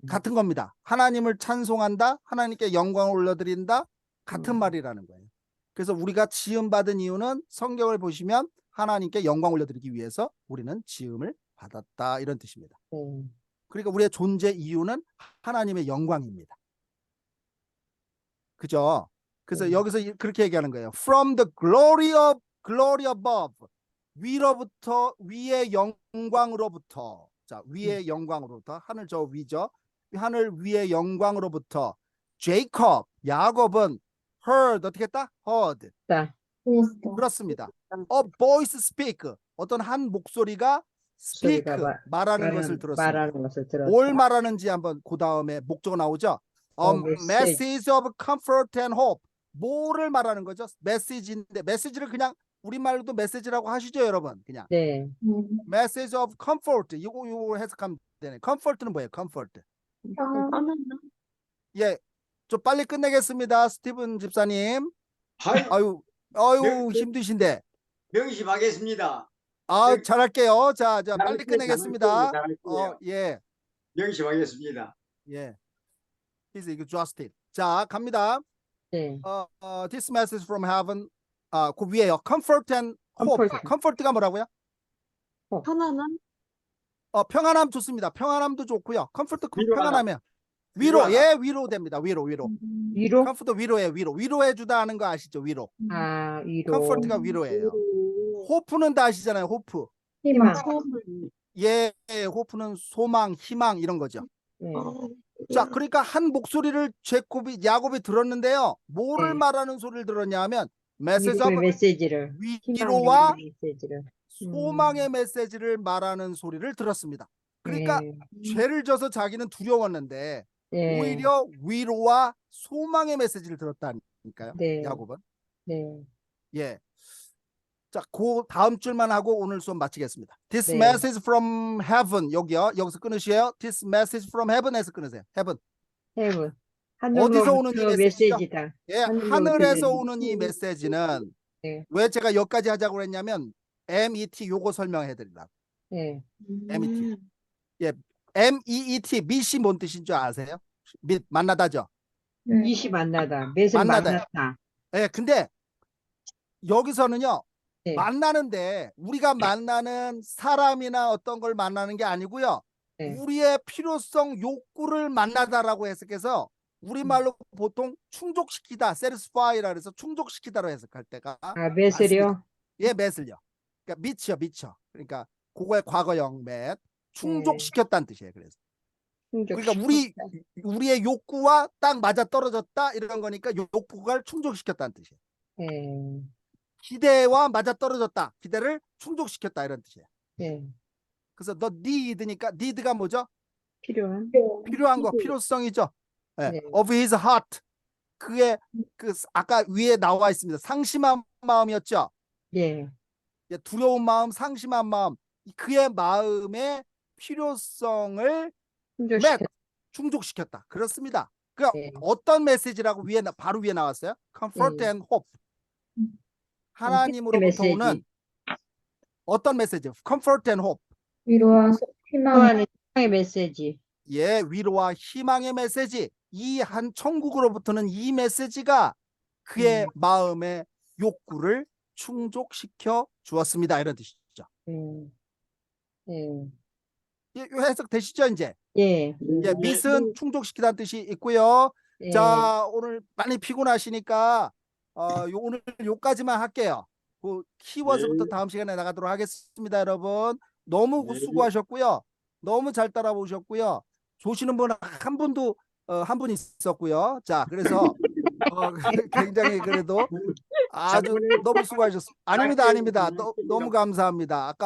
같은 겁니다. 하나님을 찬송한다, 하나님께 영광을 올려드린다, 같은 말이라는 거예요. 그래서 우리가 지음 받은 이유는 성경을 보시면 하나님께 영광 올려드리기 위해서 우리는 지음을 받았다, 이런 뜻입니다. 그러니까 우리의 존재 이유는 하나님의 영광입니다. 그죠? 그래서 여기서 그렇게 얘기하는 거예요. From the glory above. 위로부터 위의 영광으로부터 자 위의 영광으로부터 하늘 저 위죠. 하늘 위의 영광으로부터 제이콥 야곱은 heard 어떻게 했다? heard 다. 들었어. 그렇습니다. A voice speak 어떤 한 목소리가 speak 목소리가 말하는 것을 들었습니다. 말하는 것을 들었다. 뭘 말하는지 한번 그 다음에 목적어 나오죠. A message of comfort and hope 뭐를 말하는 거죠? 메시지인데 메시지를 그냥 우리말로도 메시지라고 하시죠 여러분. 그냥 네. message of comfort 이거 해석하면 되네. comfort는 뭐예요? comfort. 평안. 예, 좀 빨리 끝내겠습니다. 스티븐 집사님. 하이, 아유 네. 힘드신데. 명심하겠습니다. 아 네. 잘할게요. 자 빨리 끝내겠습니다. 잘할게요. 예. 명심하겠습니다. 예. He's exhausted. 자 갑니다. 네. This message from heaven. 그 위에요. Comfort and hope. Comfort. Comfort가 뭐라고요? 편안함, 평안함 좋습니다. 평안함도 좋고요. Comfort 위로하다. 평안함이요. 위로. 위로하다. 예, 위로 됩니다. 위로. 위로? Comfort 위로예요. 위로해 주다 하는 거 아시죠? 위로. 아, 위로. Comfort가 위로예요. 호프는 다 아시잖아요. 호프. 희망. 소음을, 예, 호프는 소망, 희망 이런 거죠. 네. 자, 그러니까 한 목소리를 야곱이 들었는데요. 뭐를 네. 말하는 소리를 들었냐 하면 message 위로의 of 메시지를. 위로와 희망의 메시지를. 소망의 메시지를 말하는 소리를 들었습니다. 그러니까 네. 죄를 져서 자기는 두려웠는데 네. 오히려 위로와 소망의 메시지를 들었다니까요. 네. 야곱은. 네. 예. 자, 그 다음 줄만 하고 오늘 수업 마치겠습니다. This 네. message from heaven 여기요. 여기서 끊으시에요. This message from heaven에서 끊으세요. heaven. 헤븐. 어디서 오는 이 하늘로부터 메시지죠? 메시지다. 예, 하늘로부터 하늘에서 메시지. 오는 이 메시지는 네. 왜 제가 여기까지 하자고 했냐면 MET 요거 설명해 드리려고. 네. MET. 예, MEET 밑이 뭔 뜻인 줄 아세요? 밑 만나다죠. 네. 이시 만나다. 맷을 만나다. 만났다. 예, 근데 여기서는요. 네. 만나는데 우리가 만나는 사람이나 어떤 걸 만나는 게 아니고요. 네. 우리의 필요성 욕구를 만나다라고 해석해서 우리말로 보통 충족시키다, satisfy라 그래서 충족시키다로 해석할 때가 아, 맷을요? 예, 맷을요. 그러니까 미쳐. 그러니까 그거의 과거형 맷 충족시켰다는 뜻이에요. 그래서 그러니까 우리의 욕구와 딱 맞아 떨어졌다 이런 거니까 욕구를 충족시켰다는 뜻이에요. 네. 기대와 맞아 떨어졌다. 기대를 충족시켰다 이런 뜻이에요. 네. 그래서 너 need니까 need가 뭐죠? 필요한. 필요한 거, 필요성이죠. 예, 네. of his heart. 그의 그 아까 위에 나와 있습니다. 상심한 마음이었죠. 예. 예, 두려운 마음, 상심한 마음. 그의 마음의 필요성을 충족시켰다. 충족시켰다. 그렇습니다. 그러니까 네. 어떤 메시지라고 바로 위에 나왔어요? Comfort 네. and hope. 하나님으로부터 메시지. 오는 어떤 메시지? Comfort and hope. 위로와 희망. 필요한 희망의 메시지. 예, 위로와 희망의 메시지. 이 한 천국으로부터는 이 메시지가 그의 마음의 욕구를 충족시켜 주었습니다. 이런 뜻이죠. 예. 예, 요 해석 되시죠, 이제? 예. 예, 밑은 충족시키다는 뜻이 있고요. 예. 자, 오늘 많이 피곤하시니까 오늘 요까지만 할게요. 그 키워드부터 네. 다음 시간에 나가도록 하겠습니다, 여러분. 너무 네. 수고하셨고요. 너무 잘 따라오셨고요. 조시는 분 한 분 있었고요. 자, 그래서 굉장히 그래도 아주 너무 수고하셨습니다. 아닙니다. 너무 감사합니다. 아까